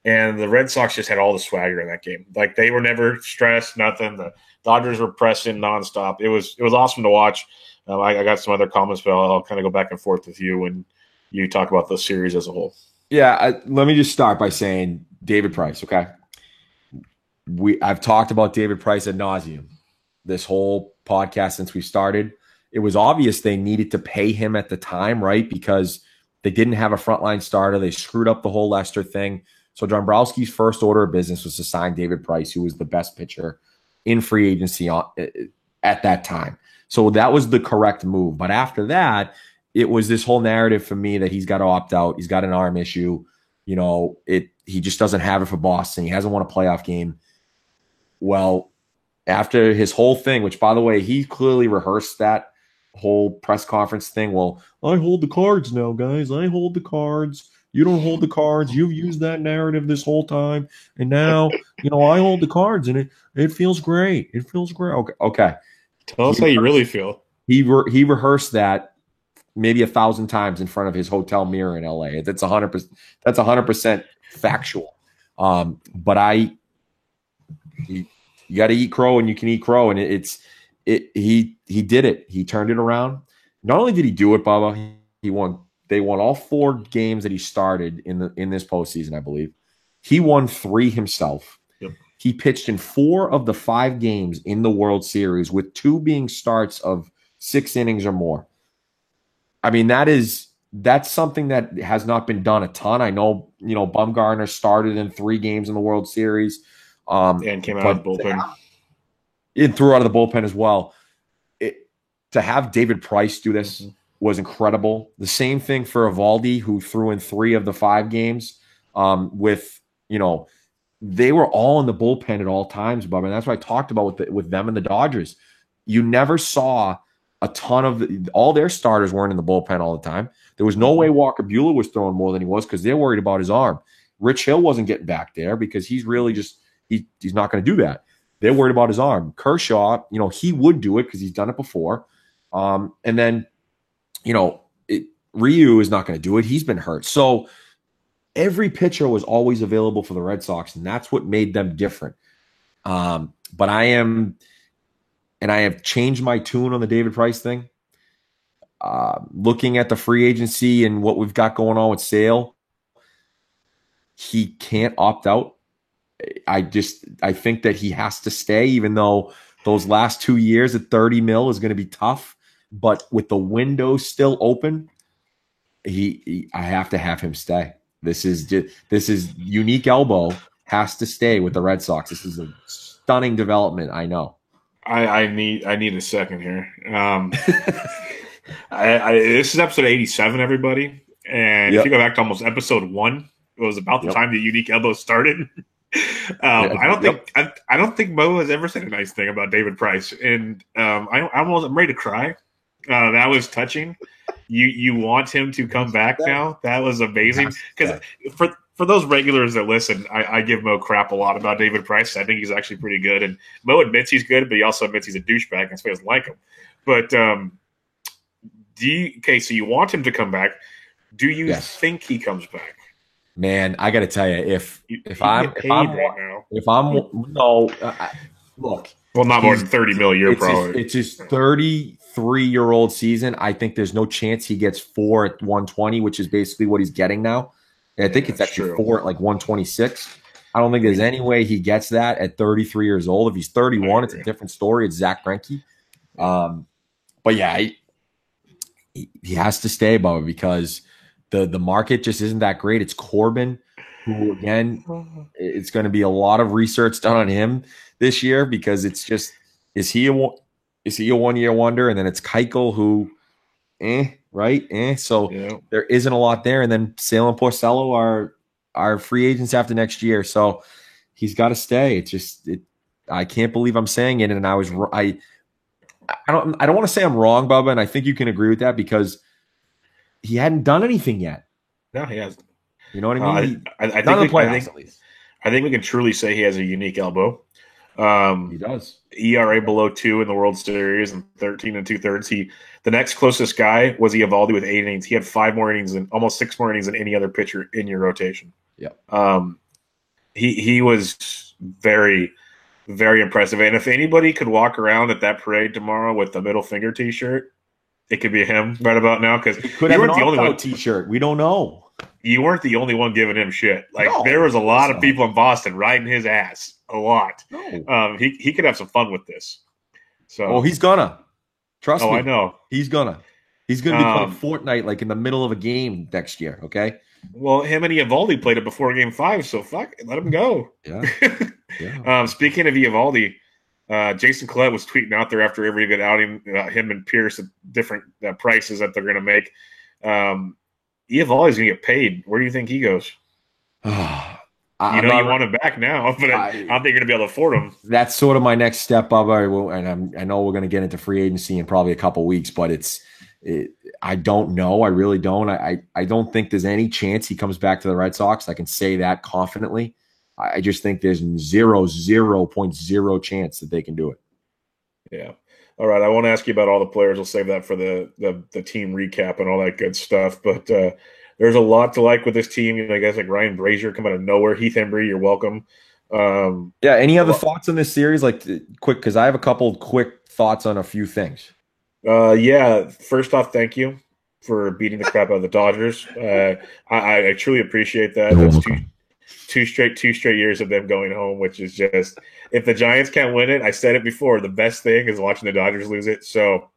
And the Red Sox just had all the swagger in that game. Like, they were never stressed, nothing. The Dodgers were pressing nonstop. It was awesome to watch. I got some other comments, but I'll kind of go back and forth with you when you talk about the series as a whole. Yeah, let me just start by saying David Price, okay? I've talked about David Price ad nauseum this whole podcast since we started. It was obvious they needed to pay him at the time, right? Because they didn't have a frontline starter. They screwed up the whole Lester thing. So Dombrowski's first order of business was to sign David Price, who was the best pitcher in free agency at that time. So that was the correct move. But after that, it was this whole narrative for me that he's got to opt out. He's got an arm issue. He just doesn't have it for Boston. He hasn't won a playoff game. Well, after his whole thing, which, by the way, he clearly rehearsed that whole press conference thing. Well, I hold the cards now, guys. I hold the cards. You don't hold the cards. You've used that narrative this whole time. And now, I hold the cards, and it feels great. It feels great. Okay. Tell us how you really feel. He rehearsed that maybe 1,000 times in front of his hotel mirror in LA. That's 100%. That's 100% factual. But you got to eat crow, and you can eat crow, and he did it. He turned it around. Not only did he do it, Bubba, they won all 4 games that he started in this postseason, I believe. He won 3 himself. Yep. He pitched in 4 of the 5 games in the World Series, with 2 being starts of 6 innings or more. I mean, that's something that has not been done a ton. I know, Bumgarner started in 3 games in the World Series. And came out of the bullpen. It threw out of the bullpen as well. To have David Price do this was incredible. The same thing for Eovaldi, who threw in 3 of the 5 games. They were all in the bullpen at all times, Bubba. And that's what I talked about with them and the Dodgers. You never saw a ton of all their starters weren't in the bullpen all the time. There was no way Walker Buehler was throwing more than he was, because they're worried about his arm. Rich Hill wasn't getting back there because he's really just he's not going to do that. They're worried about his arm. Kershaw, he would do it because he's done it before. And then, Ryu is not going to do it. He's been hurt. So every pitcher was always available for the Red Sox, and that's what made them different. But I have changed my tune on the David Price thing. Looking at the free agency and what we've got going on with Sale, he can't opt out. I think that he has to stay, even though those last 2 years at $30 million is going to be tough. But with the window still open, I have to have him stay. This is unique elbow has to stay with the Red Sox. This is a stunning development. I know. I need a second here. This is episode 87, everybody. And if you go back to almost episode 1, it was about the time the unique elbow started. I don't think Mo has ever said a nice thing about David Price, and I'm ready to cry. That was touching. You want him to come back now? That was amazing. Because for those regulars that listen, I give Mo crap a lot about David Price. I think he's actually pretty good, and Mo admits he's good, but he also admits he's a douchebag. That's why he doesn't like him. But so you want him to come back? Do you think he comes back? Man, I got to tell you, look. Well, not more than $30 million a year, probably. It's his 33-year-old season. I think there's no chance he gets 4 at 120, which is basically what he's getting now. And I think it's actually 4 at like 126. I don't think there's any way he gets that at 33 years old. If he's 31, it's a different story. It's Zach Greinke. But yeah, he has to stay, Bubba, because the market just isn't that great. It's Corbin, who, again, it's going to be a lot of research done on him this year, because it's just, is he a 1-year wonder? And then it's Keuchel, who, right? So there isn't a lot there. And then Sale and Porcello are free agents after next year. So he's got to stay. It's just, I can't believe I'm saying it. And I don't want to say I'm wrong, Bubba, and I think you can agree with that, because he hadn't done anything yet. No, he hasn't. You know what I mean? I think we can truly say he has a unique elbow. He does. ERA below 2 in the World Series and 13 2/3. The next closest guy was Eovaldi with 8 innings. He had 5 more innings and almost 6 more innings than any other pitcher in your rotation. Yeah. He was very, very impressive. And if anybody could walk around at that parade tomorrow with the middle finger T-shirt, it could be him right about now, because you weren't the only one T-shirt. We don't know. You weren't the only one giving him shit. There was a lot of people in Boston riding his ass. A lot. No. He could have some fun with this. So he's gonna. Trust me. I know. He's gonna be playing Fortnite like in the middle of a game next year, okay? Well, him and Eovaldi played it before Game 5, so fuck it, let him go. Yeah. Speaking of Eovaldi, Jason Collette was tweeting out there after every good outing, him and Pierce at different prices that they're going to make. Eovaldi's going to get paid. Where do you think he goes? You want him back now, but I don't think you're going to be able to afford him. That's sort of my next step, Bubba. And I know we're going to get into free agency in probably a couple weeks, but I don't know. I really don't. I don't think there's any chance he comes back to the Red Sox. I can say that confidently. I just think there's 0.0 chance that they can do it. Yeah. All right. I won't ask you about all the players. We'll save that for the team recap and all that good stuff. But there's a lot to like with this team. You know, guys like Ryan Brazier come out of nowhere. Heath Embry, you're welcome. Any other thoughts on this series? Like quick, because I have a couple quick thoughts on a few things. First off, thank you for beating the crap out of the Dodgers. I truly appreciate that. That's two straight years of them going home, which is just, if the Giants can't win it, I said it before, the best thing is watching the Dodgers lose it. So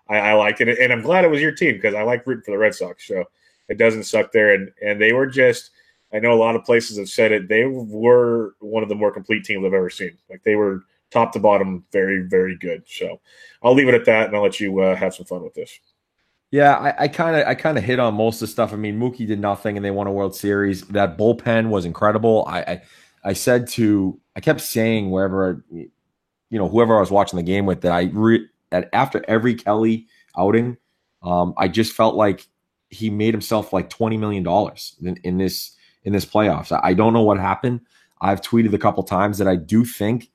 I like it, and I'm glad it was your team, because I like rooting for the Red Sox. So it doesn't suck there, and they were just, I know a lot of places have said it, they were one of the more complete teams I've ever seen. Like, they were top to bottom very, very good. So I'll leave it at that, and I'll let you have some fun with this. Yeah, I kind of hit on most of the stuff. I mean, Mookie did nothing, and they won a World Series. That bullpen was incredible. I kept saying whoever I was watching the game with, that that after every Kelly outing, I just felt like he made himself like $20 million in this playoffs. I don't know what happened. I've tweeted a couple times that I do think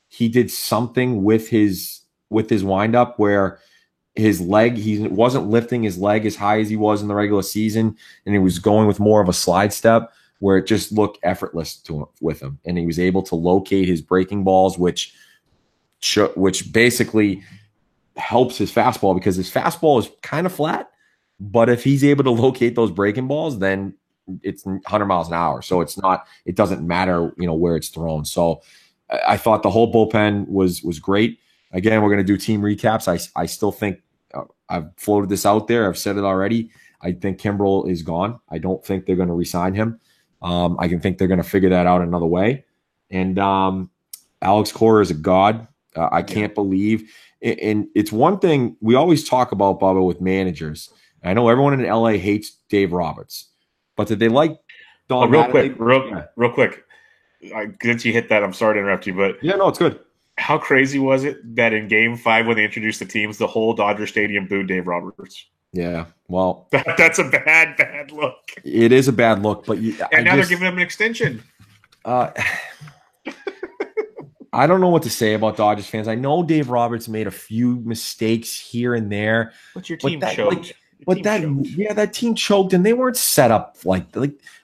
he did something with his windup where his leg, he wasn't lifting his leg as high as he was in the regular season, and he was going with more of a slide step where it just looked effortless with him, and he was able to locate his breaking balls, which basically helps his fastball, because his fastball is kind of flat, but if he's able to locate those breaking balls, then it's 100 miles an hour. So it doesn't matter, where it's thrown. So I thought the whole bullpen was great. Again, we're going to do team recaps. I still think I've floated this out there. I've said it already. I think Kimbrel is gone. I don't think they're going to re-sign him. I can think they're going to figure that out another way. And Alex Cora is a god. I can't believe. And it's one thing we always talk about, Bubba, with managers. I know everyone in LA hates Dave Roberts, but did they like Don? Real quick. Since you hit that, I'm sorry to interrupt you, but yeah, no, it's good. How crazy was it that in Game 5, when they introduced the teams, the whole Dodger Stadium booed Dave Roberts? Yeah. Well, That's a bad look. it is a bad look, but And now they're giving him an extension. Uh, I don't know what to say about Dodgers fans. I know Dave Roberts made a few mistakes here and there, but your team choked. That team choked, and they weren't set up like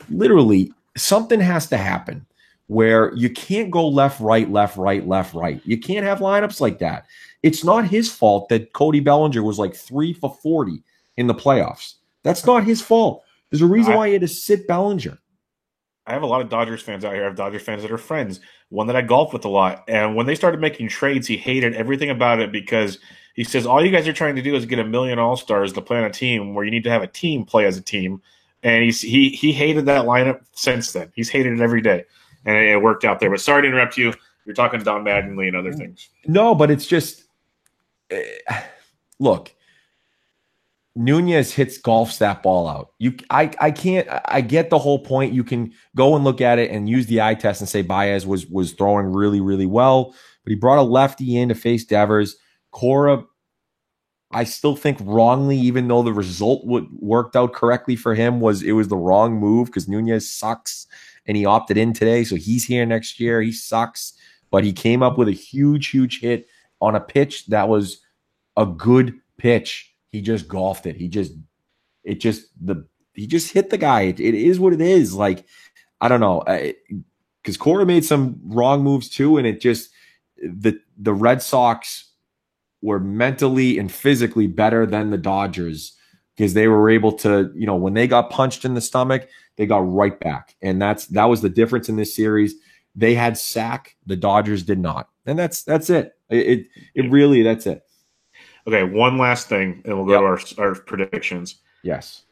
literally something has to happen where you can't go left, right, left, right, left, right. You can't have lineups like that. It's not his fault that Cody Bellinger was like 3 for 40 in the playoffs. That's not his fault. There's a reason why he had to sit Bellinger. I have a lot of Dodgers fans out here. I have Dodgers fans that are friends, one that I golf with a lot. And when they started making trades, he hated everything about it because he says, all you guys are trying to do is get 1 million all-stars to play on a team where you need to have a team play as a team. And he hated that lineup since then. He's hated it every day. And it worked out there. But sorry to interrupt you. You're talking Don Mattingly and other things. No, but it's just look, Nunez golfs that ball out. I can't. I get the whole point. You can go and look at it and use the eye test and say Baez was throwing really, really well, but he brought a lefty in to face Devers. Cora, I still think wrongly, even though the result worked out correctly for him, it was the wrong move because Nunez sucks and he opted in today, so he's here next year. He sucks, but he came up with a huge, huge hit on a pitch that was a good pitch. He just golfed it. He just hit the guy. It is what it is. Like, I don't know, because Cora made some wrong moves too, and it just the Red Sox were mentally and physically better than the Dodgers because they were able to, when they got punched in the stomach, they got right back, and that was the difference in this series. They had sack, the Dodgers did not, and that's it. It really, that's it. Okay, one last thing, and we'll go to our predictions. Yes.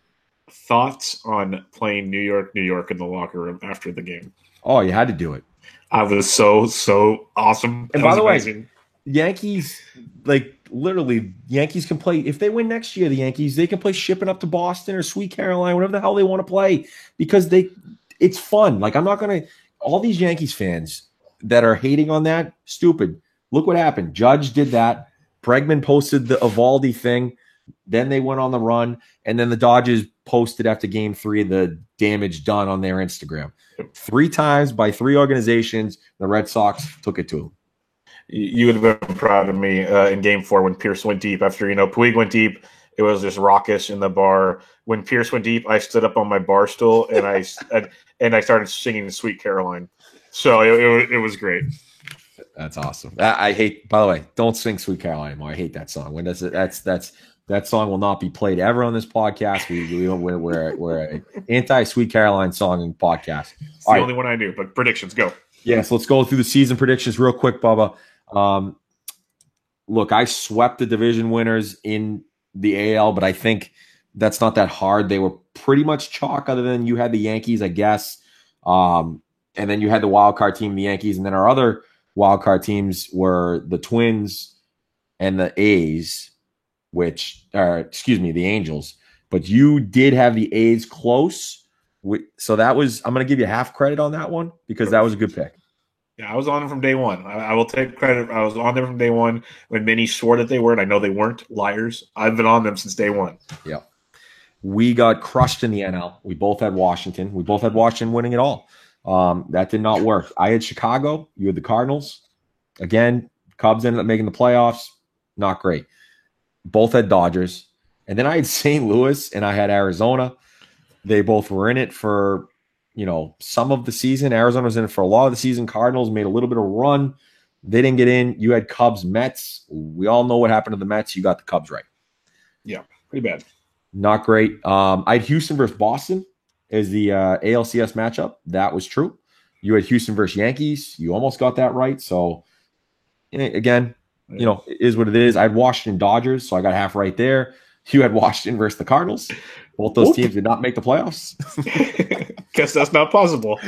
Thoughts on playing New York in the locker room after the game? Oh, you had to do it. I was so awesome. And by the way, Yankees, literally, Yankees can play. If they win next year, the Yankees, they can play shipping up to Boston or Sweet Caroline, whatever the hell they want to play, because it's fun. Like, I'm not going to – all these Yankees fans that are hating on that, stupid. Look what happened. Judge did that. Bregman posted the Evaldi thing. Then they went on the run. And then the Dodgers posted after game 3 the damage done on their Instagram. 3 times by 3 organizations, the Red Sox took it to them. You would have been proud of me in game 4 when Pierce went deep. After, Puig went deep, it was just raucous in the bar. When Pierce went deep, I stood up on my bar stool and I started singing Sweet Caroline. So it was great. That's awesome. I hate, by the way, don't sing Sweet Caroline anymore. I hate that song. When that song will not be played ever on this podcast. We're an anti-Sweet Caroline song podcast. It's the only one I do, but predictions, go. Yes, let's go through the season predictions real quick, Bubba. Look, I swept the division winners in the AL, but I think that's not that hard. They were pretty much chalk, other than you had the Yankees, I guess. And then you had the wild card team, the Yankees, and then our other wild card teams were the Twins and the A's, the Angels. But you did have the A's close. So that was, I'm going to give you half credit on that one because that was a good pick. Yeah, I was on them from day one. I will take credit. I was on them from day one when many swore that they were, and I know they weren't. Liars. I've been on them since day one. Yeah. We got crushed in the NL. We both had Washington. We both had Washington winning it all. That did not work. I had Chicago. You had the Cardinals. Again, Cubs ended up making the playoffs. Not great. Both had Dodgers. And then I had St. Louis and I had Arizona. They both were in it for, some of the season. Arizona was in it for a lot of the season. Cardinals made a little bit of a run. They didn't get in. You had Cubs, Mets. We all know what happened to the Mets. You got the Cubs right. Yeah, pretty bad. Not great. I had Houston versus Boston as the ALCS matchup. That was true. You had Houston versus Yankees. You almost got that right. So, again, it is what it is. I had Washington Dodgers, so I got half right there. You had Washington versus the Cardinals. Both those teams did not make the playoffs. Guess that's not possible.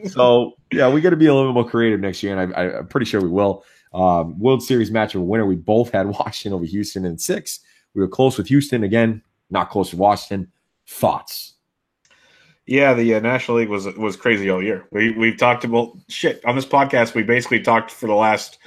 So, yeah, we got to be a little bit more creative next year, and I'm pretty sure we will. World Series matchup winner, we both had Washington over Houston in 6. We were close with Houston. Again, not close with Washington. Thoughts? Yeah, the National League was crazy all year. We've talked about shit on this podcast. We basically talked for the last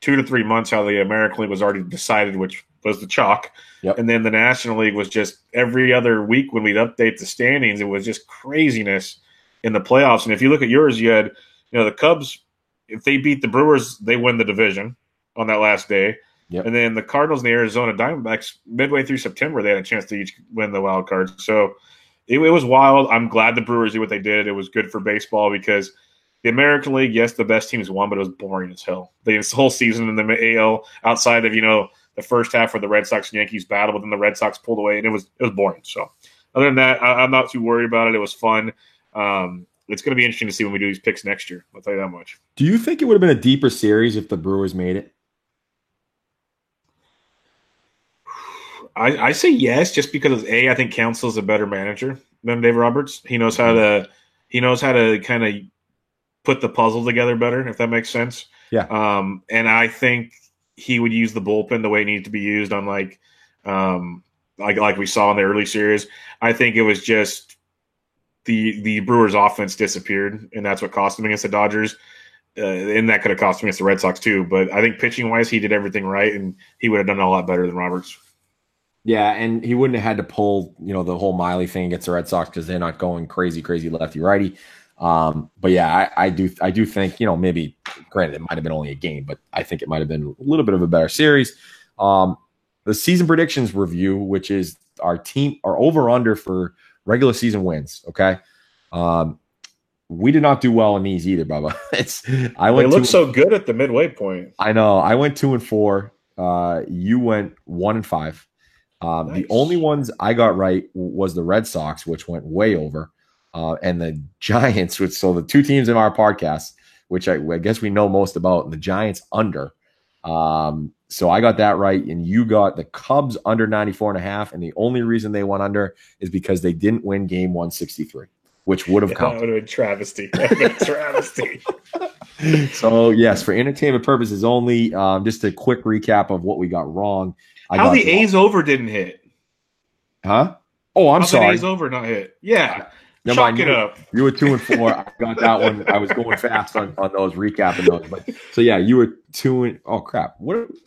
2 to 3 months how the American League was already decided, which was the chalk. Yep. And then the National League was just every other week when we'd update the standings, it was just craziness in the playoffs. And if you look at yours, you had, the Cubs, if they beat the Brewers, they win the division on that last day. Yep. And then the Cardinals and the Arizona Diamondbacks, midway through September, they had a chance to each win the wild card. So it was wild. I'm glad the Brewers did what they did. It was good for baseball because the American League, yes, the best teams won, but it was boring as hell. This whole season in the AL, outside of, the first half where the Red Sox and Yankees battled, but then the Red Sox pulled away, and it was boring. So other than that, I'm not too worried about it. It was fun. It's going to be interesting to see when we do these picks next year. I'll tell you that much. Do you think it would have been a deeper series if the Brewers made it? I say yes, just because I think Counsell's a better manager than Dave Roberts. He knows how to kind of put the puzzle together better, if that makes sense. Yeah. And I think he would use the bullpen the way it needed to be used, unlike like we saw in the early series. I think it was just the Brewers' offense disappeared, and that's what cost them against the Dodgers. And that could have cost them against the Red Sox too. But I think pitching wise, he did everything right, and he would have done a lot better than Roberts. Yeah, and he wouldn't have had to pull, the whole Miley thing against the Red Sox because they're not going crazy lefty righty. But yeah, I do think, maybe granted it might have been only a game, but I think it might have been a little bit of a better series. The season predictions review, which is our over under for regular season wins. Okay. We did not do well in these either, Bubba. They look so good at the midway point. I know. I went 2-4. You went 1-5. Nice. The only ones I got right was the Red Sox, which went way over, and the Giants, so the two teams in our podcast, which I guess we know most about, and the Giants under. So I got that right, and you got the Cubs under 94.5, and the only reason they went under is because they didn't win game 163, which would have counted. That would have been travesty. Travesty. So, yes, for entertainment purposes only, just a quick recap of what we got wrong. How the A's over didn't hit? Huh? Oh, I'm sorry. The A's over not hit. Yeah. Chalk it up. You were 2-4. I got that one. I was going fast on those, recapping those. But so yeah, you were 2 oh crap.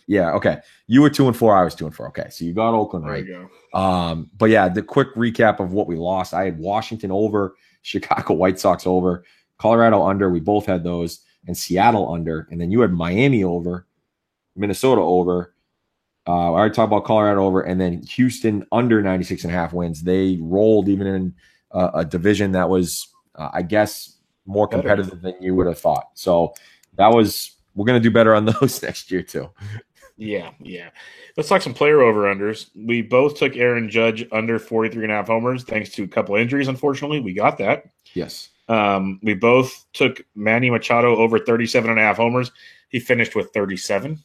Yeah, okay. You were 2-4. I was 2-4. Okay. So you got Oakland right. There you go. But yeah, the quick recap of what we lost. I had Washington over, Chicago White Sox over, Colorado under. We both had those, and Seattle under. And then you had Miami over, Minnesota over. I already talked about Colorado over, and then Houston under 96.5 wins. They rolled even in a division that was, I guess, more competitive than you would have thought. So we're going to do better on those next year too. Yeah. Let's talk some player over-unders. We both took Aaron Judge under 43.5 homers, thanks to a couple injuries, unfortunately. We got that. Yes. We both took Manny Machado over 37.5 homers. He finished with 37.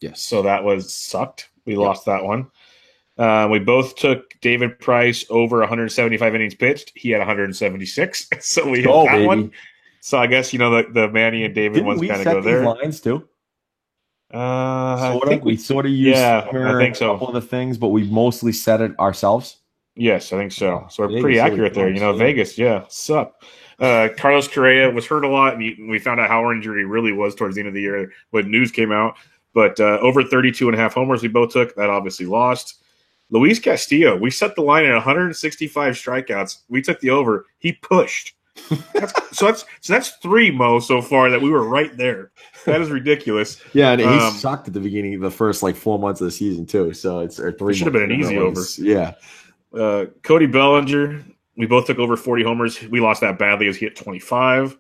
Yes. So that sucked. We lost that one. We both took David Price over 175 innings pitched. He had 176. So we hit that one. So I guess, the Manny and David ones kind of go there. Lines too? I think we sort of used I think so. A couple of the things, but we mostly set it ourselves. Yes, I think so. So we're pretty accurate there. Vegas, sup. Carlos Correa was hurt a lot, and we found out how injured he really was towards the end of the year when news came out. But over 32.5 homers we both took. That obviously lost. Luis Castillo, we set the line at 165 strikeouts. We took the over. He pushed. That's 3, Mo, so far that we were right there. That is ridiculous. Yeah, and he sucked at the beginning of the first 4 months of the season too. So it's 3 months. It should have been an easy over. Yeah. Cody Bellinger, we both took over 40 homers. We lost that badly as he hit 25.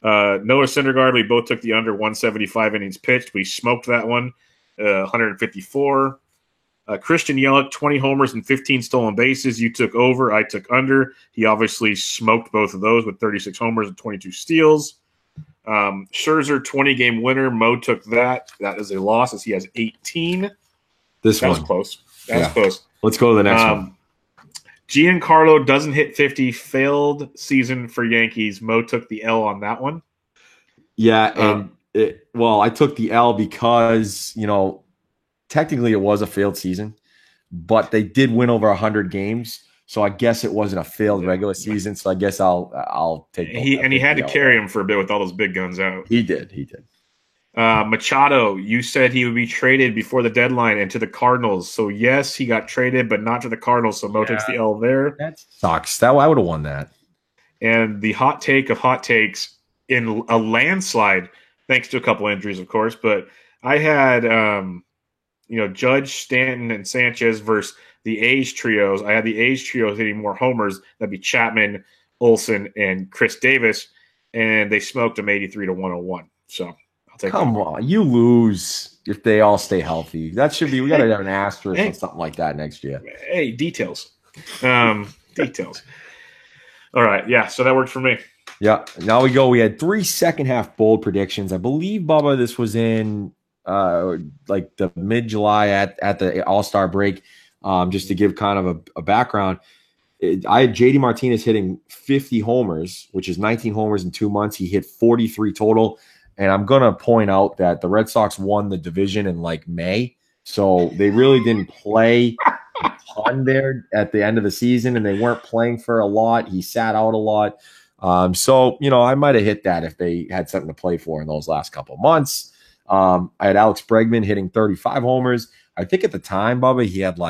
Noah Syndergaard, we both took the under 175 innings pitched. We smoked that one, 154. Christian Yelich, 20 homers and 15 stolen bases. You took over. I took under. He obviously smoked both of those with 36 homers and 22 steals. Scherzer, 20-game winner. Mo took that. That is a loss as he has 18. That was close. That was close. Let's go to the next one. Giancarlo doesn't hit 50. Failed season for Yankees. Mo took the L on that one. Yeah, and I took the L because, technically it was a failed season, but they did win over 100 games. So I guess it wasn't a failed regular season. So I guess I'll take it. He had to carry him for a bit with all those big guns out. He did. Machado, you said he would be traded before the deadline and to the Cardinals. So yes, he got traded, but not to the Cardinals. So Mo takes the L there. That sucks. That I would have won that. And the hot take of hot takes in a landslide, thanks to a couple injuries, of course. But I had, Judge, Stanton, and Sanchez versus the A's trios. I had the A's trios hitting more homers. That'd be Chapman, Olson, and Chris Davis. And they smoked them 83 to 101. So I'll take Come on, you lose if they all stay healthy. That should be. We got to have an asterisk on something like that next year. Hey, details. Details. All right, yeah. So that worked for me. Yeah. Now we go. We had 3 second half bold predictions. I believe, Bubba, this was in like the mid-July at the All-Star break. Just to give kind of a background, I had JD Martinez hitting 50 homers, which is 19 homers in 2 months. He hit 43 total. And I'm going to point out that the Red Sox won the division in like May. So they really didn't play a ton there at the end of the season, and they weren't playing for a lot. He sat out a lot. So, I might have hit that if they had something to play for in those last couple of months. I had Alex Bregman hitting 35 homers. I think at the time, Bubba, he had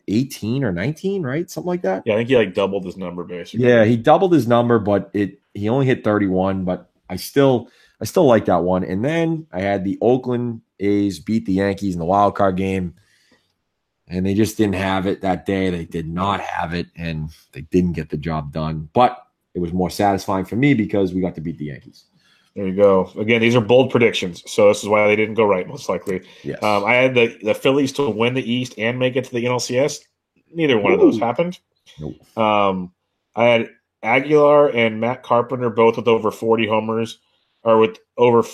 18 or 19, right? Something like that. Yeah, I think he doubled his number basically. Yeah, he doubled his number, but he only hit 31. But I still like that one. And then I had the Oakland A's beat the Yankees in the wild card game, and they just didn't have it that day. They did not have it, and they didn't get the job done. But it was more satisfying for me because we got to beat the Yankees. There you go. Again, these are bold predictions, so this is why they didn't go right, most likely. Yes. I had the Phillies to win the East and make it to the NLCS. Neither one of those happened. Nope. I had Aguilar and Matt Carpenter both with over 40 homers, or with over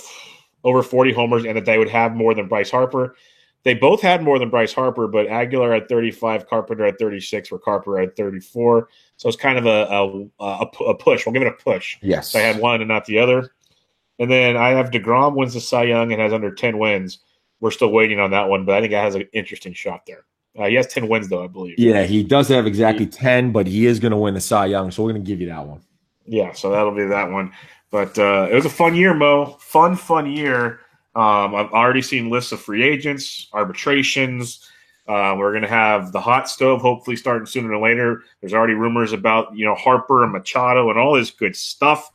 40 homers, and that they would have more than Bryce Harper. They both had more than Bryce Harper, but Aguilar had 35, Carpenter had 36, where Carpenter had 34. So it's kind of a push. We'll give it a push. Yes. So I had one and not the other. And then I have DeGrom wins the Cy Young and has under 10 wins. We're still waiting on that one, but I think that has an interesting shot there. He has 10 wins, though, I believe. Yeah, he does have exactly 10, but he is going to win the Cy Young, so we're going to give you that one. Yeah, so that'll be that one. But it was a fun year, Mo. Fun year. I've already seen lists of free agents, arbitrations. We're going to have the hot stove hopefully starting sooner or later. There's already rumors about Harper and Machado and all this good stuff.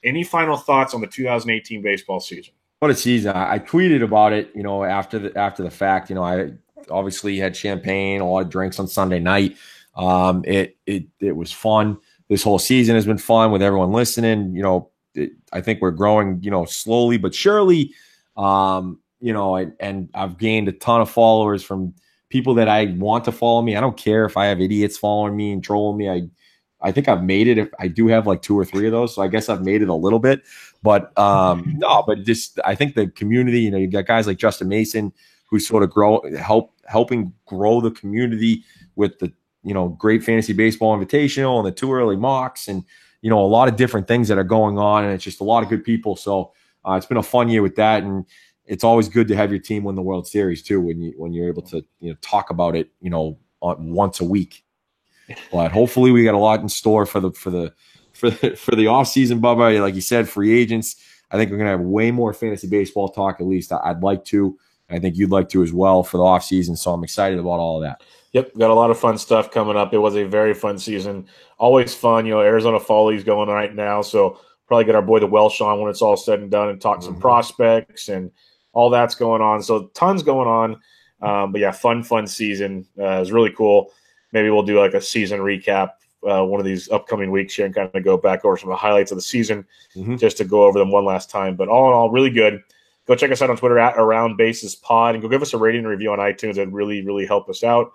Any final thoughts on the 2018 baseball season? What a season. I tweeted about it, after the fact. I obviously had champagne, a lot of drinks on Sunday night. It was fun. This whole season has been fun with everyone listening. I think we're growing, slowly but surely. And I've gained a ton of followers from people that I want to follow me. I don't care if I have idiots following me and trolling me. I think I've made it. If I do have 2 or 3 of those, so I guess I've made it a little bit. But no, but just I think the community. You've got guys like Justin Mason who sort of helping grow the community with the Great Fantasy Baseball Invitational and the 2 early mocks, and a lot of different things that are going on, and it's just a lot of good people. So it's been a fun year with that, and it's always good to have your team win the World Series too when you're able to talk about it once a week. But hopefully we got a lot in store for the off season, Bubba. Like you said, free agents. I think we're gonna have way more fantasy baseball talk. At least I'd like to. I think you'd like to as well for the off season. So I'm excited about all of that. Yep, got a lot of fun stuff coming up. It was a very fun season. Always fun. Arizona Fall League's going right now, so probably get our boy the Welsh on when it's all said and done and talk some prospects and all that's going on. So tons going on. But yeah, fun season. It was really cool. Maybe we'll do a season recap one of these upcoming weeks here and kind of go back over some of the highlights of the season just to go over them one last time. But all in all, really good. Go check us out on Twitter at Around Bases Pod and go give us a rating and review on iTunes. That'd really, really help us out.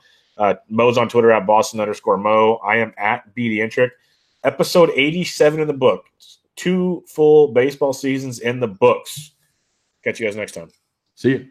Mo's on Twitter at Boston_Mo. I am at BDintric. Episode 87 in the book. 2 full baseball seasons in the books. Catch you guys next time. See you.